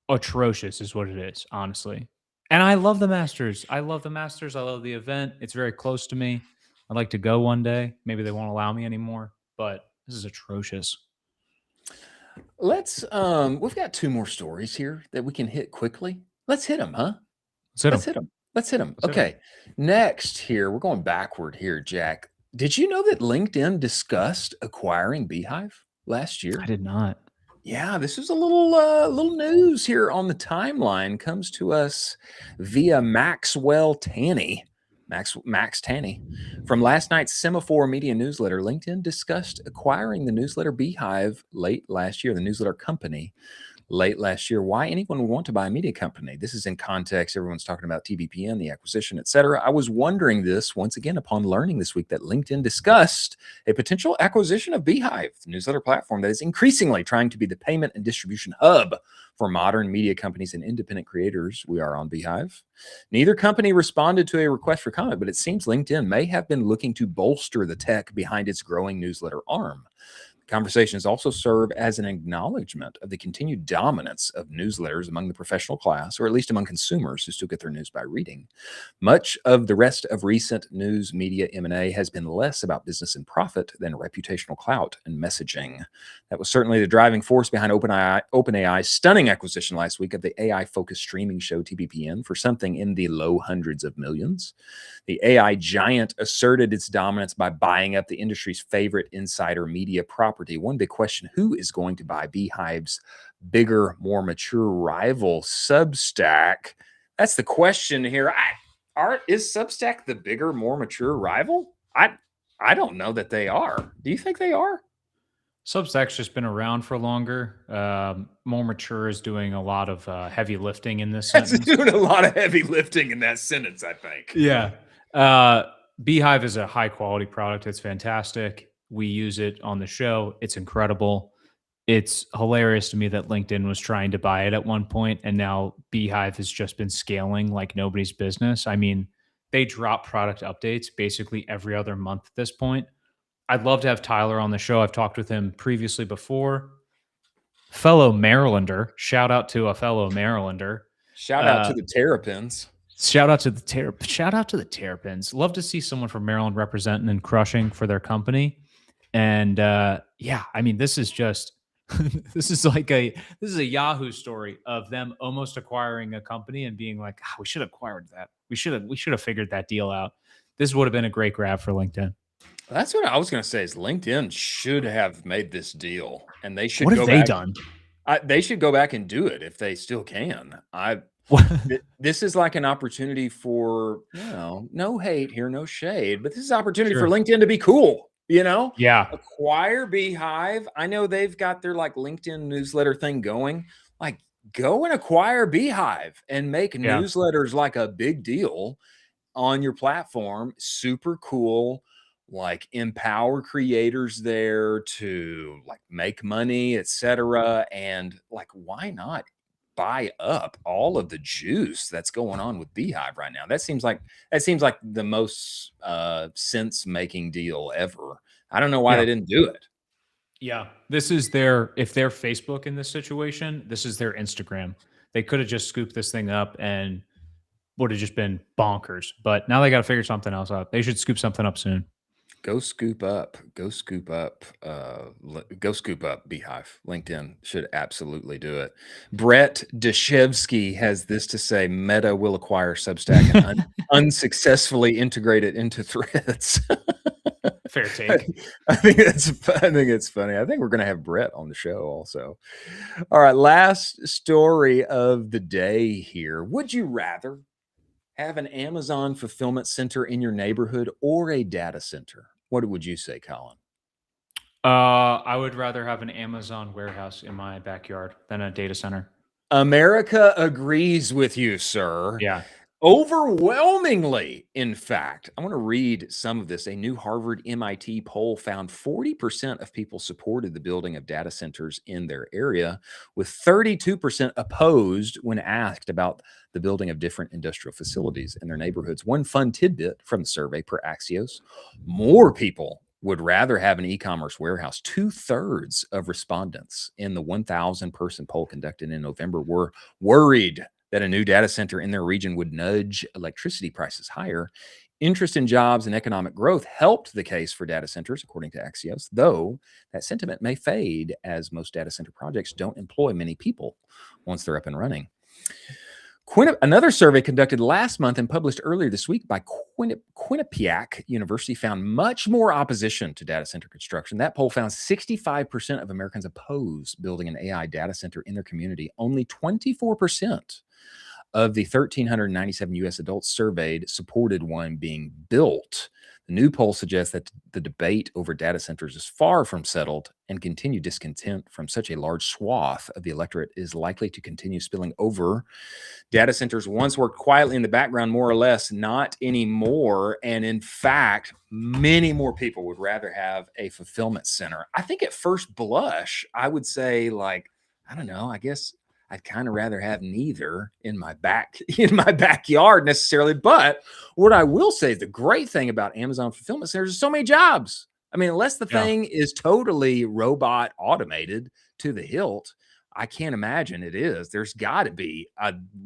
atrocious is what it is, honestly. And I love the Masters. I love the event. It's very close to me. I'd like to go one day. Maybe they won't allow me anymore, but this is atrocious. Let's we've got 2 more stories here that we can hit quickly. Let's hit them, huh? Let's hit them. Okay. Next here, we're going backward here, Jack. Did you know that LinkedIn discussed acquiring Beehive last year? I did not. Yeah, this is a little news here on the timeline. Comes to us via Maxwell Tanney. Max Tanney. From last night's Semaphore Media newsletter, LinkedIn discussed acquiring the newsletter Beehive late last year, the newsletter company late last year. Why anyone would want to buy a media company? This is in context. Everyone's talking about TBPN, the acquisition, etc. I was wondering this once again upon learning this week that LinkedIn discussed a potential acquisition of Beehive, the newsletter platform that is increasingly trying to be the payment and distribution hub for modern media companies and independent creators. We are on Beehive. Neither company responded to a request for comment, but it seems LinkedIn may have been looking to bolster the tech behind its growing newsletter arm. Conversations also serve as an acknowledgement of the continued dominance of newsletters among the professional class, or at least among consumers who still get their news by reading. Much of the rest of recent news media M&A has been less about business and profit than reputational clout and messaging. That was certainly the driving force behind OpenAI's stunning acquisition last week of the AI-focused streaming show TBPN for something in the low hundreds of millions. The AI giant asserted its dominance by buying up the industry's favorite insider media property. One big question: who is going to buy Beehive's bigger, more mature rival, Substack? That's the question here. Is Substack the bigger, more mature rival? I don't know that they are. Do you think they are? Substack's just been around for longer. More mature is doing a lot of heavy lifting in this That's sentence. doing a lot of heavy lifting in that sentence, I think. Yeah. Beehive is a high quality product. It's fantastic. We use it on the show. It's incredible. It's hilarious to me that LinkedIn was trying to buy it at one point, and now Beehive has just been scaling like nobody's business. I mean, they drop product updates basically every other month at this point. I'd love to have Tyler on the show. I've talked with him previously before. Fellow Marylander. Shout out to a fellow Marylander. Shout out to the Terrapins. Shout out to the Terrapins. Love to see someone from Maryland representing and crushing for their company. And yeah, I mean, this is just this is a Yahoo story of them almost acquiring a company and being like, we should have acquired that. We should have figured that deal out. This would have been a great grab for LinkedIn. That's what I was going to say. Is LinkedIn should have made this deal, and they should. What have they done? They should go back and do it if they still can. This is like an opportunity for, no hate here, no shade, but this is an opportunity for LinkedIn to be cool. Yeah. Acquire Beehive. I know they've got their like LinkedIn newsletter thing going. Like, go and acquire Beehive and make newsletters like a big deal on your platform. Super cool. Like, empower creators there to like make money, etc. And like, why not buy up all of the juice that's going on with Beehive right now? That seems like the most sense making deal ever. I don't know why they didn't do it. Yeah, if they're Facebook in this situation, this is their Instagram. They could have just scooped this thing up and would have just been bonkers. But now they got to figure something else out. They should scoop something up soon. Go scoop up Beehive. LinkedIn should absolutely do it. Brett Deshevsky has this to say: Meta will acquire Substack and unsuccessfully integrate it into Threads. Fair take. I think it's funny. I think we're going to have Brett on the show also. All right, last story of the day here. Would you rather have an Amazon fulfillment center in your neighborhood or a data center? What would you say, Colin? I would rather have an Amazon warehouse in my backyard than a data center. America agrees with you, sir. Yeah. Overwhelmingly, in fact. I want to read some of this. A new Harvard MIT poll found 40% of people supported the building of data centers in their area, with 32% opposed when asked about the building of different industrial facilities in their neighborhoods. One fun tidbit from the survey per Axios: more people would rather have an e-commerce warehouse. 2/3 of respondents in the 1,000-person poll conducted in November were worried that a new data center in their region would nudge electricity prices higher. Interest in jobs and economic growth helped the case for data centers, according to Axios, though that sentiment may fade as most data center projects don't employ many people once they're up and running. Another survey conducted last month and published earlier this week by Quinnipiac University found much more opposition to data center construction. That poll found 65% of Americans oppose building an AI data center in their community. Only 24% of the 1,397 U.S. adults surveyed supported one being built. The new poll suggests that the debate over data centers is far from settled, and continued discontent from such a large swath of the electorate is likely to continue spilling over. Data centers once worked quietly in the background, more or less, not anymore. And in fact, many more people would rather have a fulfillment center. I think at first blush, I would say, like, I don't know, I guess I'd kind of rather have neither in my backyard necessarily. But what I will say is the great thing about Amazon fulfillment centers is so many jobs. I mean, unless the thing is totally robot automated to the hilt, I can't imagine it is. There's got to be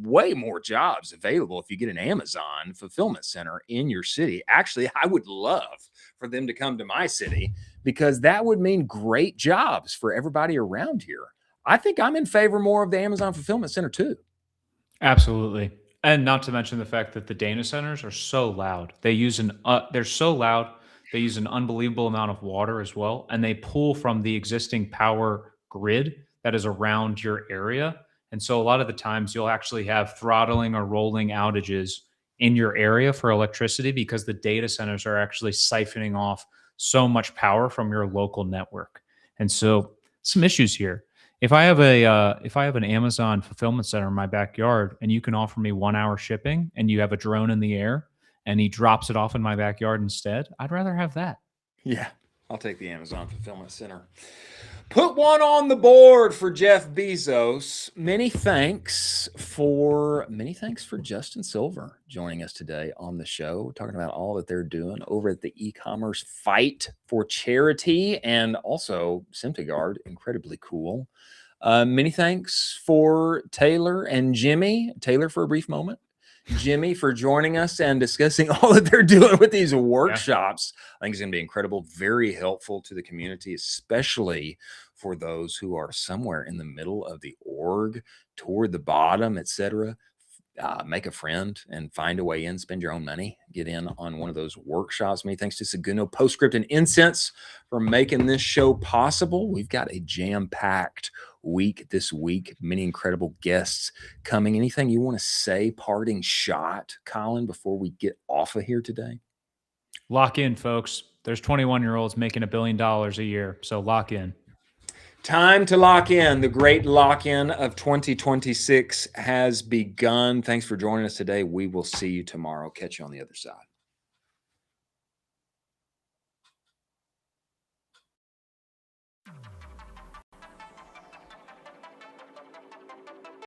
way more jobs available if you get an Amazon fulfillment center in your city. Actually, I would love for them to come to my city, because that would mean great jobs for everybody around here. I think I'm in favor more of the Amazon fulfillment center too. Absolutely. And not to mention the fact that the data centers are so loud. They're so loud. They use an unbelievable amount of water as well. And they pull from the existing power grid that is around your area. And so a lot of the times you'll actually have throttling or rolling outages in your area for electricity, because the data centers are actually siphoning off so much power from your local network. And so some issues here. If I have an Amazon fulfillment center in my backyard, and you can offer me 1 hour shipping, and you have a drone in the air and he drops it off in my backyard instead, I'd rather have that. Yeah, I'll take the Amazon fulfillment center. Put one on the board for Jeff Bezos. Many thanks for Justin Silver joining us today on the show, talking about all that they're doing over at the eCommerce Fight for Charity, and also Symptoguard, incredibly cool. Many thanks for Taylor and Jimmy. Taylor for a brief moment. Jimmy for joining us and discussing all that they're doing with these workshops. I think it's going to be incredible, very helpful to the community, especially for those who are somewhere in the middle of the org, toward the bottom, etc. Make a friend and find a way in, spend your own money, get in on one of those workshops. Many thanks to Seguno, Postscript, and Incense for making this show possible. We've got a jam-packed week this week, many incredible guests coming. Anything you want to say, parting shot, Colin, before we get off of here today? Lock in, folks. There's 21-year-olds making $1 billion a year, so lock in. Time to lock in. The great lock-in of 2026 has begun. Thanks for joining us today. We will see you tomorrow. Catch you on the other side.